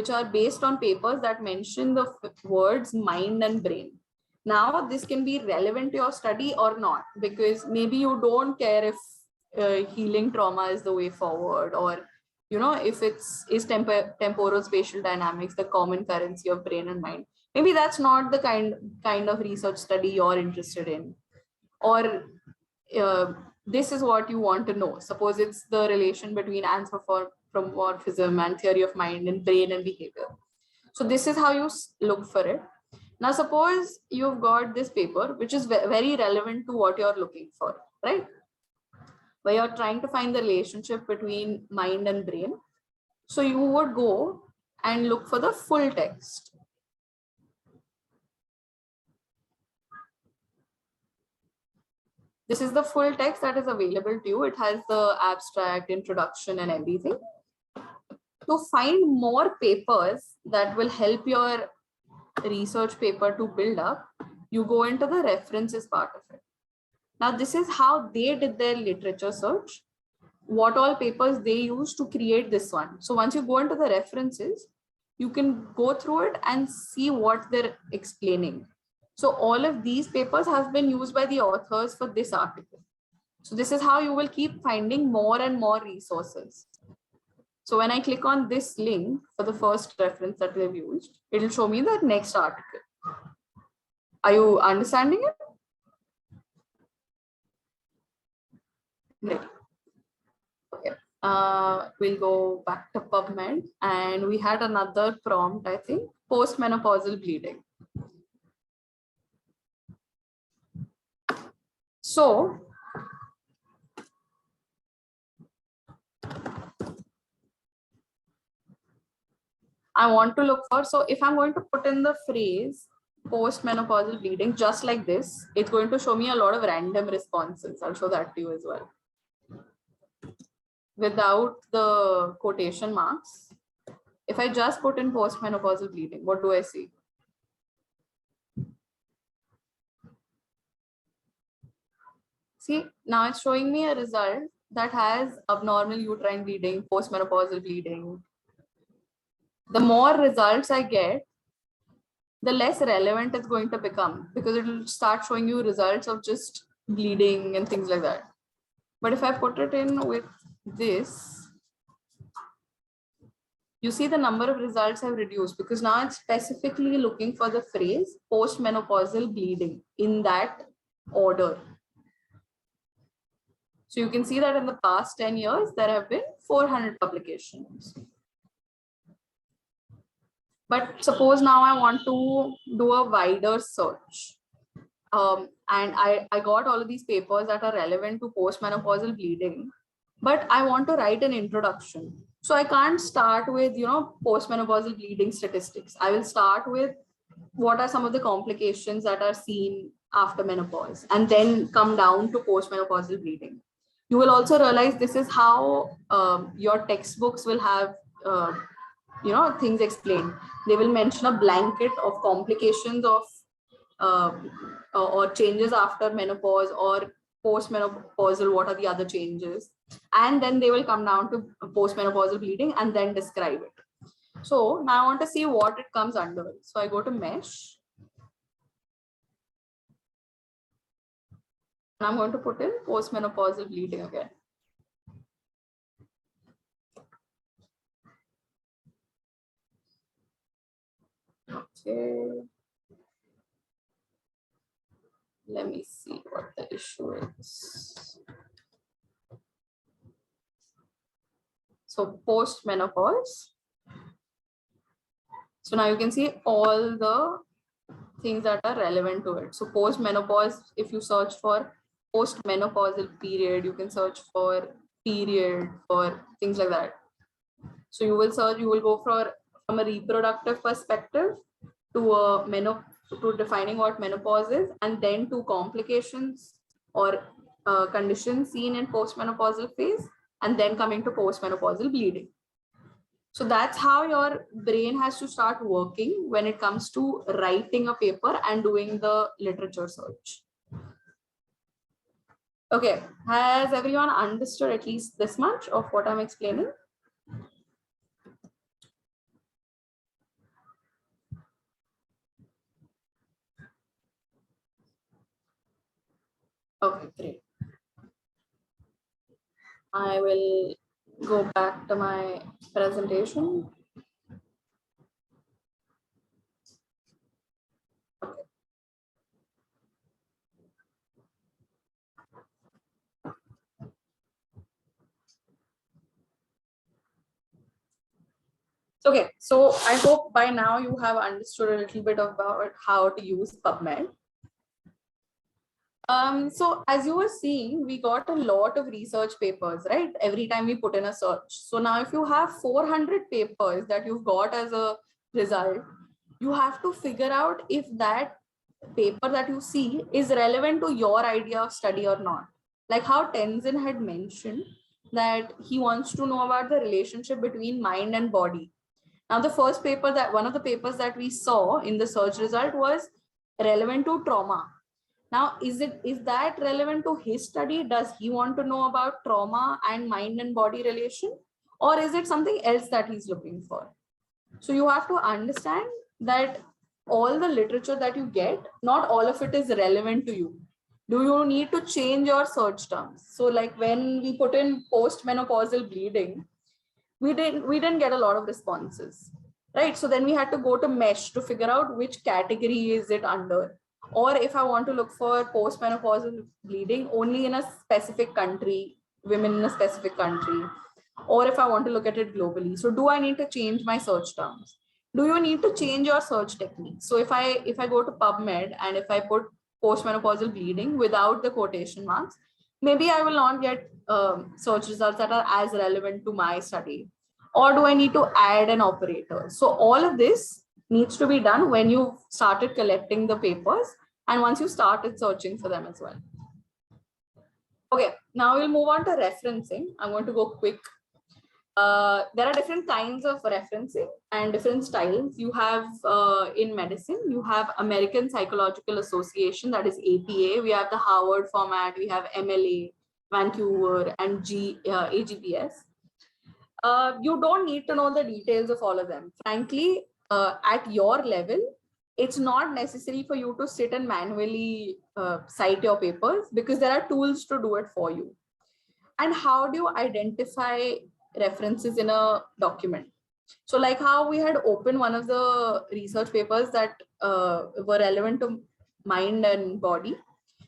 are based on papers that mention the words mind and brain. Now this can be relevant to your study or not, because maybe you don't care if healing trauma is the way forward, or if is temporal spatial dynamics the common currency of brain and mind. Maybe that's not the kind of research study you're interested in, or this is what you want to know. Suppose it's the relation between anthropomorphism and theory of mind and brain and behavior. So this is how you look for it. Now suppose you've got this paper which is very relevant to what you're looking for, right? Where you're trying to find the relationship between mind and brain. So you would go and look for the full text. This is the full text that is available to you. It has the abstract, introduction, and everything. To find more papers that will help your research paper to build up, you go into the references part of it. Now, this is how they did their literature search, what all papers they used to create this one. So once you go into the references, you can go through it and see what they're explaining. So all of these papers have been used by the authors for this article. So this is how you will keep finding more and more resources. So when I click on this link for the first reference that they've used, it will show me the next article. Are you understanding it? Great. We'll go back to PubMed, and we had another prompt, I think, postmenopausal bleeding. So I want to look for, so if I'm going to put in the phrase postmenopausal bleeding, just like this, it's going to show me a lot of random responses. I'll show that to you as well. Without the quotation marks, if I just put in postmenopausal bleeding, what do I see? See, now it's showing me a result that has abnormal uterine bleeding, postmenopausal bleeding. The more results I get, the less relevant it's going to become, because it will start showing you results of just bleeding and things like that. But if I put it in with this, you see the number of results have reduced, because now it's specifically looking for the phrase postmenopausal bleeding in that order. So you can see that in the past 10 years, there have been 400 publications. But suppose now I want to do a wider search. And I got all of these papers that are relevant to postmenopausal bleeding, but I want to write an introduction. So I can't start with, postmenopausal bleeding statistics. I will start with what are some of the complications that are seen after menopause, and then come down to postmenopausal bleeding. You will also realize this is how your textbooks will have, things explained. They will mention a blanket of complications of or changes after menopause or postmenopausal, what are the other changes, and then they will come down to postmenopausal bleeding and then describe it. So now I want to see what it comes under. So I go to mesh, and I'm going to put in postmenopausal bleeding again. Okay. Let me see what the issue is. So postmenopause. So now you can see all the things that are relevant to it. So postmenopause, if you search for postmenopausal period, you can search for period, for things like that. So you will search, you will go from a reproductive perspective to defining what menopause is, and then to complications or conditions seen in postmenopausal phase, and then coming to postmenopausal bleeding. So that's how your brain has to start working when it comes to writing a paper and doing the literature search. Okay, has everyone understood at least this much of what I'm explaining? Okay, great. I will go back to my presentation. Okay. Okay, so I hope by now you have understood a little bit about how to use PubMed. So as you were seeing, we got a lot of research papers, right? Every time we put in a search. So now if you have 400 papers that you've got as a result, you have to figure out if that paper that you see is relevant to your idea of study or not. Like how Tenzin had mentioned that he wants to know about the relationship between mind and body. Now, the first paper one of the papers that we saw in the search result was relevant to trauma. Now, is that relevant to his study? Does he want to know about trauma and mind and body relation? Or is it something else that he's looking for? So you have to understand that all the literature that you get, not all of it is relevant to you. Do you need to change your search terms? So like when we put in postmenopausal bleeding, we didn't get a lot of responses, right? So then we had to go to mesh to figure out which category is it under. Or if I want to look for postmenopausal bleeding only in a specific country, women in a specific country, or if I want to look at it globally. So do I need to change my search terms? Do you need to change your search technique? So if I go to PubMed and if I put postmenopausal bleeding without the quotation marks, maybe I will not get search results that are as relevant to my study. Or do I need to add an operator? So all of this needs to be done when you started collecting the papers and once you started searching for them as well. Okay, now we'll move on to referencing. I'm going to go quick. There are different kinds of referencing and different styles. You have in medicine, you have American Psychological Association, that is APA. We have the Harvard format, we have MLA, Vancouver, and AGPS. You don't need to know the details of all of them. Frankly, at your level, it's not necessary for you to sit and manually cite your papers because there are tools to do it for you. And how do you identify references in a document? So like how we had opened one of the research papers that were relevant to mind and body.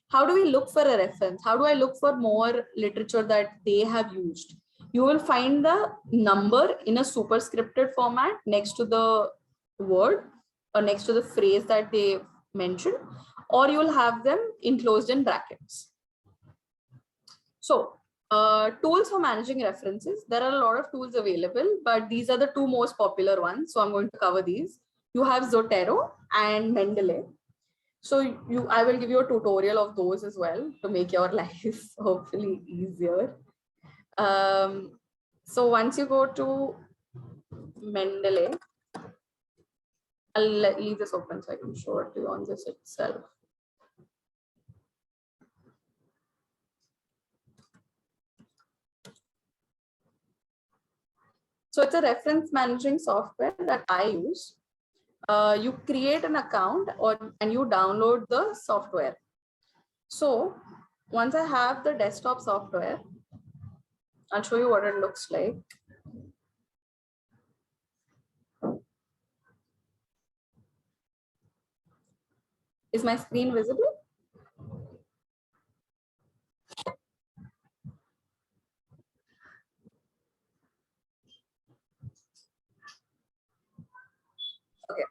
How do we look for a reference? How do I look for more literature that they have used? You will find the number in a superscripted format next to the word or next to the phrase that they mentioned, or you'll have them enclosed in brackets. So tools for managing references. There are a lot of tools available, but these are the two most popular ones. So I'm going to cover these. You have Zotero and Mendeley. So I will give you a tutorial of those as well to make your life hopefully easier. So once you go to Mendeley, I'll leave this open so I can show it to you on this itself. So it's a reference managing software that I use. You create an account and you download the software. So once I have the desktop software, I'll show you what it looks like. Is my screen visible? Okay.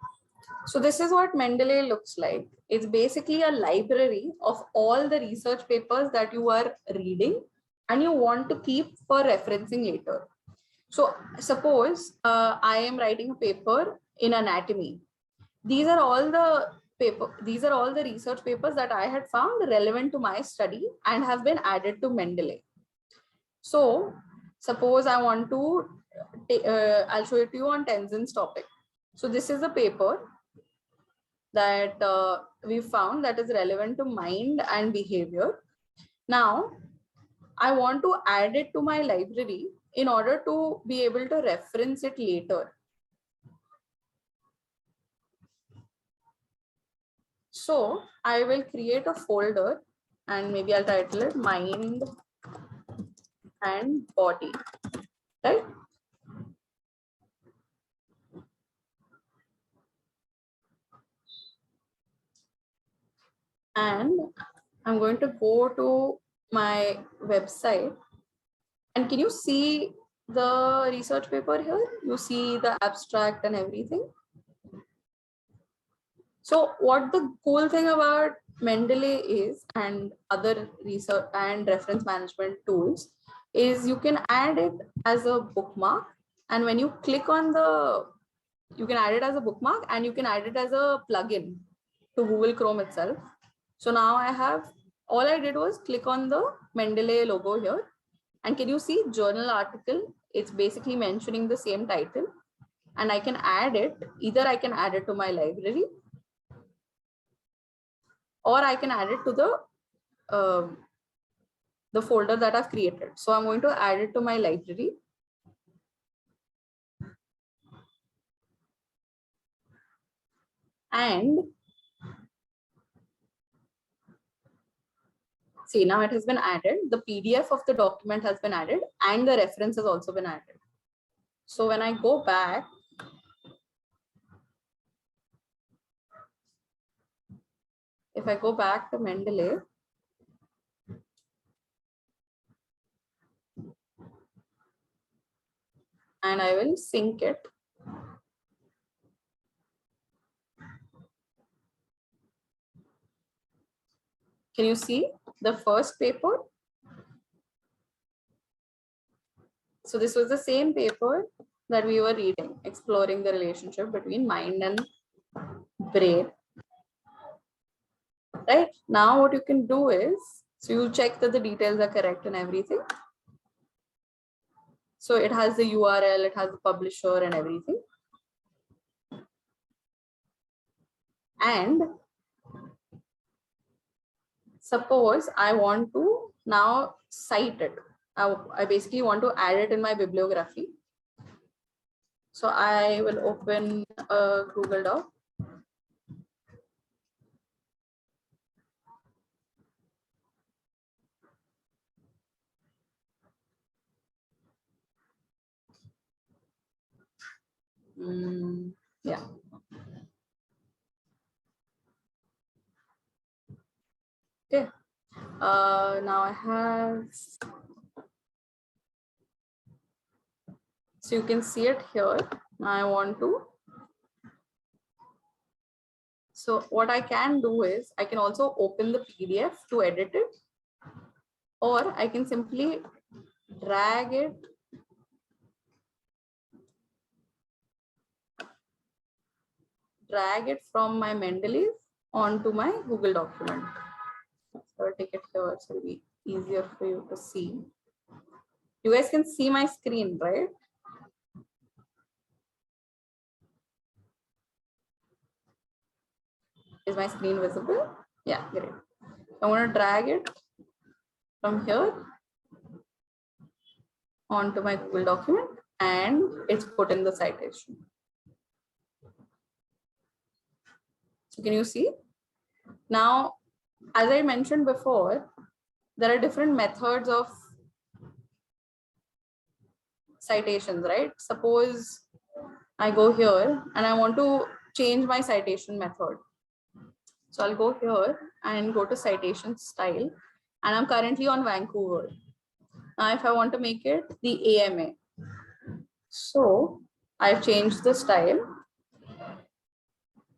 So this is what Mendeley looks like. It's basically a library of all the research papers that you are reading and you want to keep for referencing later. So suppose I am writing a paper in anatomy. These are all the research papers that I had found relevant to my study and have been added to Mendeley. So suppose I want to, I'll show it to you on Tenzin's topic. So this is a paper that we found that is relevant to mind and behavior. Now, I want to add it to my library in order to be able to reference it later. So I will create a folder and maybe I'll title it Mind and Body, right? And I'm going to go to my website. And can you see the research paper here? You see the abstract and everything. So what the cool thing about Mendeley is, and other research and reference management tools, is you can add it as a bookmark. And when you click on you can add it as a bookmark and you can add it as a plugin to Google Chrome itself. So now all I did was click on the Mendeley logo here. And can you see journal article? It's basically mentioning the same title. And I can add it, either I can add it to my library or I can add it to the folder that I've created. So I'm going to add it to my library. And see, now it has been added. The PDF of the document has been added and the reference has also been added. So when I go back, if I go back to Mendeley, and I will sync it. Can you see the first paper? So this was the same paper that we were reading, exploring the relationship between mind and brain. Right now, what you can do is, so you check that the details are correct and everything. So it has the URL, it has the publisher and everything. And suppose I want to now cite it. I basically want to add it in my bibliography. So I will open a Google Doc. Yeah. Okay. Now I have, so you can see it here. I want to, so what I can do is I can also open the PDF to edit it, or I can simply drag it from my Mendeley onto my Google document. So I'll take it here, so it'll be easier for you to see. You guys can see my screen, right? Is my screen visible? Yeah, great. I'm going to drag it from here onto my Google document, and it's put in the citation. So can you see? Now, as I mentioned before, there are different methods of citations, right? Suppose I go here and I want to change my citation method. So I'll go here and go to citation style, and I'm currently on Vancouver. Now, if I want to make it the AMA, so I've changed the style,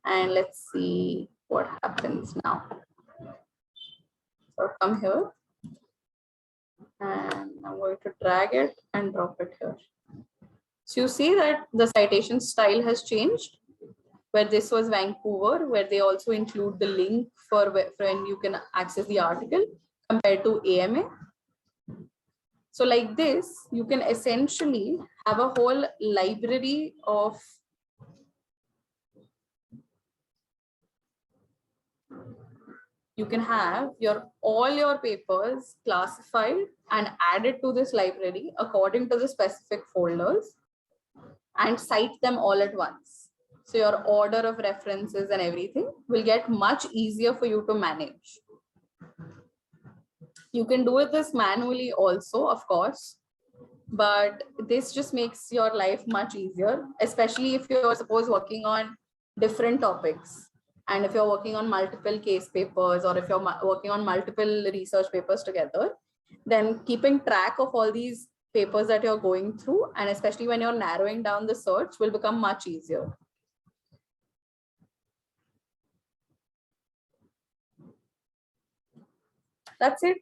and let's see what happens now. So I'll come here and I'm going to drag it and drop it here. So you see that the citation style has changed, where this was Vancouver, where they also include the link for when you can access the article, compared to AMA. So like this, you can essentially have a whole library of you can have all your papers classified and added to this library according to the specific folders and cite them all at once. So your order of references and everything will get much easier for you to manage. You can do this manually also, of course, but this just makes your life much easier, especially if you're suppose working on different topics. And if you're working on multiple case papers, or if you're working on multiple research papers together, then keeping track of all these papers that you're going through, and especially when you're narrowing down the search, will become much easier. That's it.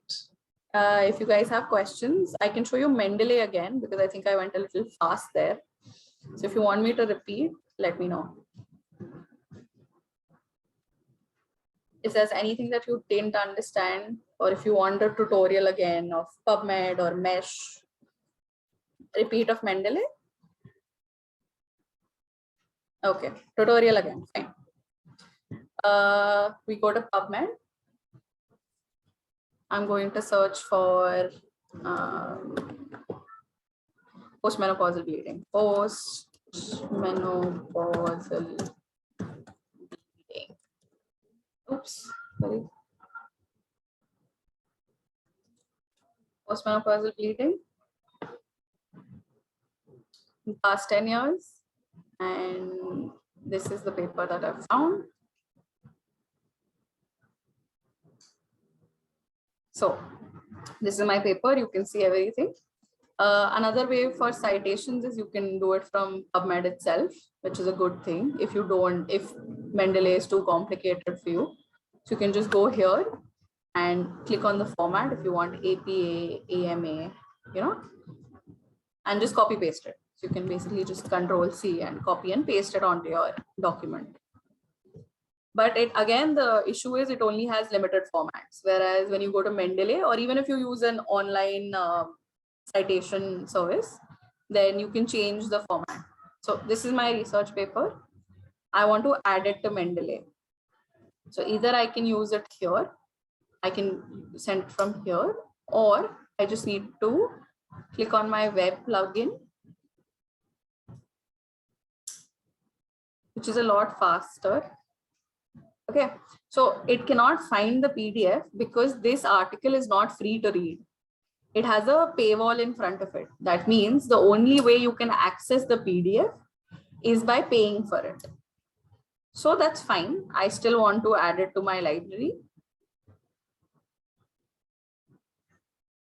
If you guys have questions, I can show you Mendeley again, because I think I went a little fast there. So if you want me to repeat, let me know. If there's anything that you didn't understand, or if you want a tutorial again of PubMed or Mesh, repeat of Mendeley. Okay, tutorial again, fine. We go to PubMed. I'm going to search for postmenopausal bleeding. Postmenopausal bleeding. Oops, sorry. Postmenopausal bleeding. Past 10 years. And this is the paper that I've found. So this is my paper. You can see everything. Another way for citations is you can do it from PubMed itself, which is a good thing if Mendeley is too complicated for you. So you can just go here and click on the format if you want APA, AMA, and just copy paste it. So you can basically just Control-C and copy and paste it onto your document. But again, the issue is it only has limited formats. Whereas when you go to Mendeley, or even if you use an online citation service, then you can change the format. So this is my research paper. I want to add it to Mendeley. So either I can use it here, I can send it from here, or I just need to click on my web plugin, which is a lot faster. Okay, so it cannot find the PDF because this article is not free to read. It has a paywall in front of it. That means the only way you can access the PDF is by paying for it. So that's fine. I still want to add it to my library.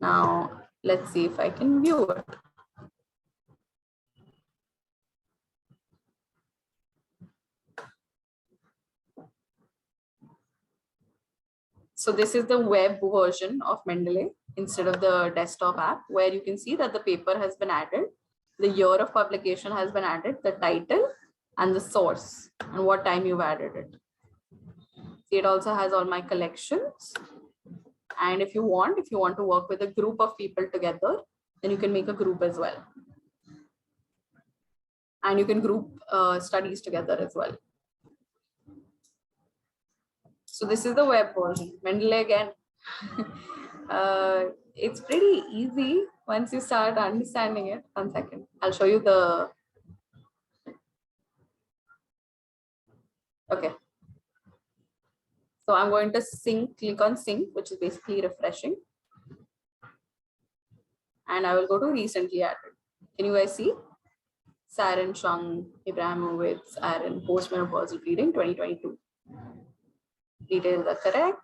Now, let's see if I can view it. So this is the web version of Mendeley instead of the desktop app, where you can see that the paper has been added, the year of publication has been added, the title and the source and what time you've added it. It also has all my collections. And if you want to work with a group of people together, then you can make a group as well. And you can group studies together as well. So this is the web version. Mendeley again. It's pretty easy once you start understanding it. 1 second. I'll show you the. Okay. So I'm going to click on sync, which is basically refreshing. And I will go to recently added. Can you guys see? Sarin, Shung, Ibrahimovitz, Aaron, postmenopausal bleeding 2022. Details are correct.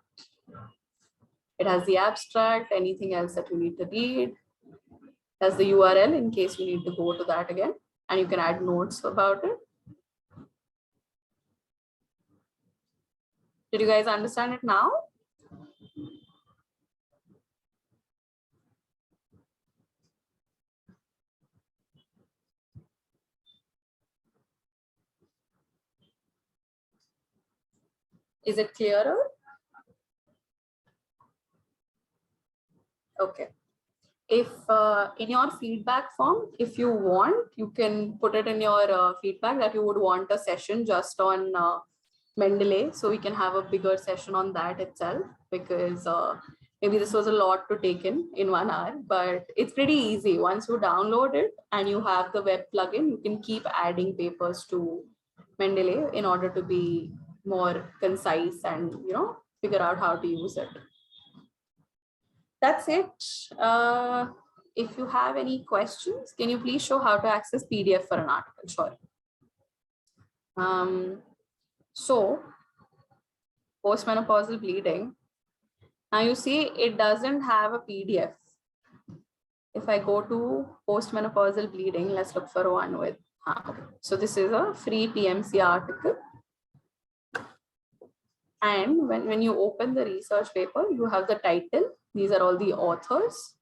It has the abstract, anything else that you need to read. It has the URL in case you need to go to that again, and you can add notes about it. Did you guys understand it now? Is it clearer? Okay. If in your feedback form, if you want, you can put it in your feedback that you would want a session just on Mendeley, so we can have a bigger session on that itself, because maybe this was a lot to take in 1 hour, but it's pretty easy. Once you download it and you have the web plugin, you can keep adding papers to Mendeley in order to be more concise and figure out how to use it. That's it. If you have any questions, can you please show how to access PDF for an article? Sure. So postmenopausal bleeding. Now you see it doesn't have a PDF. If I go to postmenopausal bleeding, let's look for one with. Okay. So this is a free PMC article. And when you open the research paper, you have the title. These are all the authors.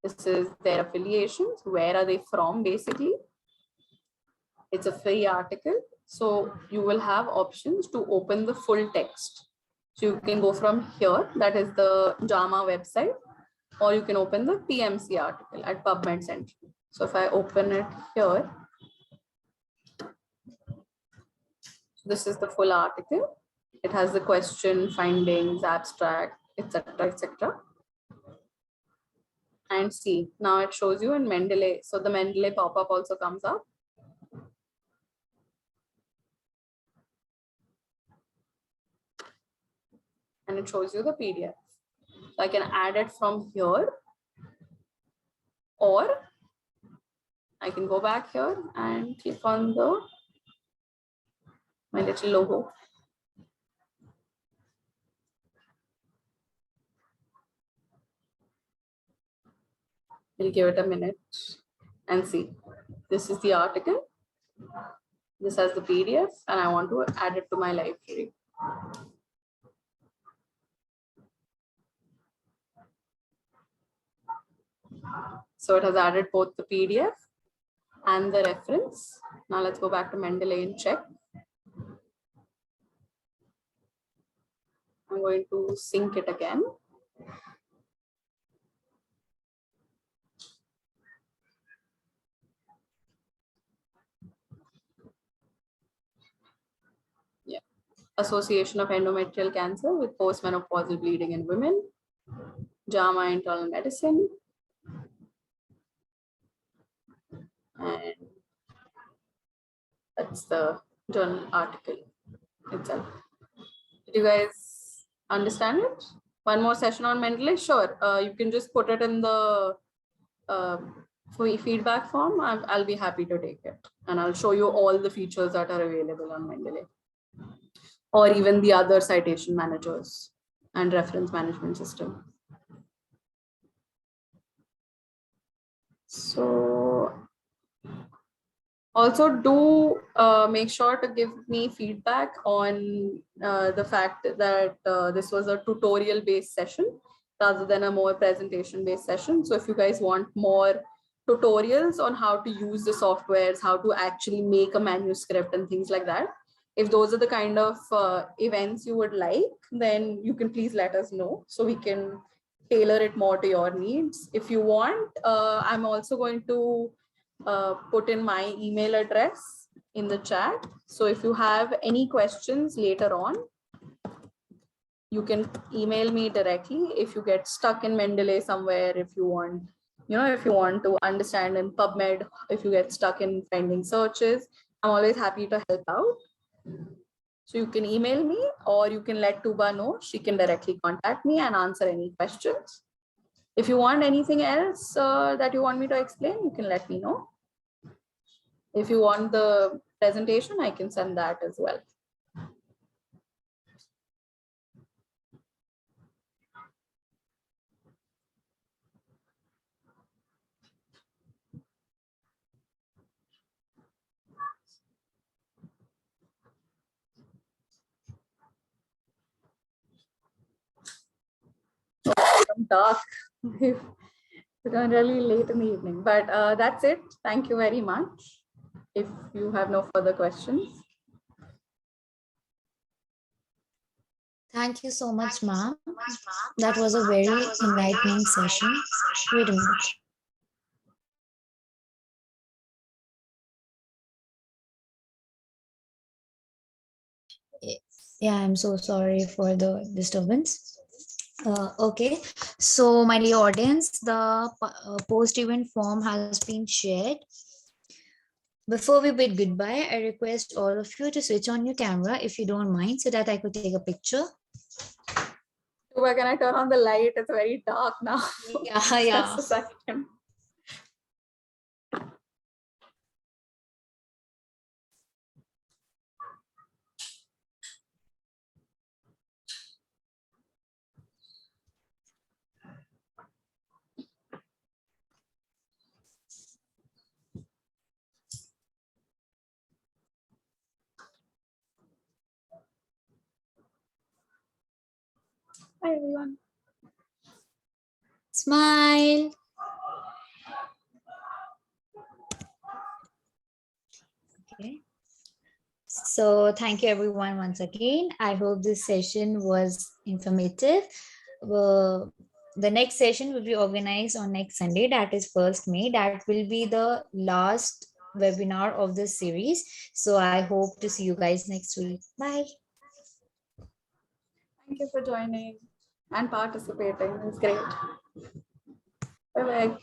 This is their affiliations. Where are they from, basically? It's a free article. So you will have options to open the full text. So you can go from here, that is the JAMA website, or you can open the PMC article at PubMed Central. So if I open it here, this is the full article. It has the question, findings, abstract, etc., etc. And see, now it shows you in Mendeley. So the Mendeley pop-up also comes up. And it shows you the PDF. So I can add it from here, or I can go back here and click on my little logo. We'll give it a minute and see. This is the article. This has the PDF, and I want to add it to my library. So it has added both the PDF and the reference. Now let's go back to Mendeley and check. I'm going to sync it again. Yeah. Association of Endometrial Cancer with Postmenopausal Bleeding in Women. JAMA Internal Medicine. And that's the journal article itself. Did you guys understand it? One more session on Mendeley? Sure. You can just put it in the feedback form. I'll be happy to take it. And I'll show you all the features that are available on Mendeley. Or even the other citation managers and reference management system. So also do make sure to give me feedback on the fact that this was a tutorial based session rather than a more presentation based session. So if you guys want more tutorials on how to use the softwares, how to actually make a manuscript and things like that, if those are the kind of events you would like, then you can please let us know so we can tailor it more to your needs. If you want, I'm also going to put in my email address in the chat. So if you have any questions later on, you can email me directly. If you get stuck in Mendeley somewhere, if you want, if you want to understand in PubMed, if you get stuck in finding searches, I'm always happy to help out. So you can email me or you can let Tuba know. She can directly contact me and answer any questions. If you want anything else that you want me to explain, you can let me know. If you want the presentation, I can send that as well. Dark. It's really late in the evening, but that's it. Thank you very much. If you have no further questions. Thank you so much, ma'am. That was a very enlightening session. Wait a minute. Yeah, I'm so sorry for the disturbance. Okay, so my dear audience, the post-event form has been shared. Before we bid goodbye, I request all of you to switch on your camera if you don't mind so that I could take a picture. Tuba, can I turn on the light? It's very dark now. Yeah, yeah. Just a second. Hi, everyone. Smile. Okay. So thank you everyone once again. I hope this session was informative. The next session will be organized on next Sunday, that is 1st May. That will be the last webinar of this series. So I hope to see you guys next week. Bye. Thank you for joining and participating. It's great. Bye-bye.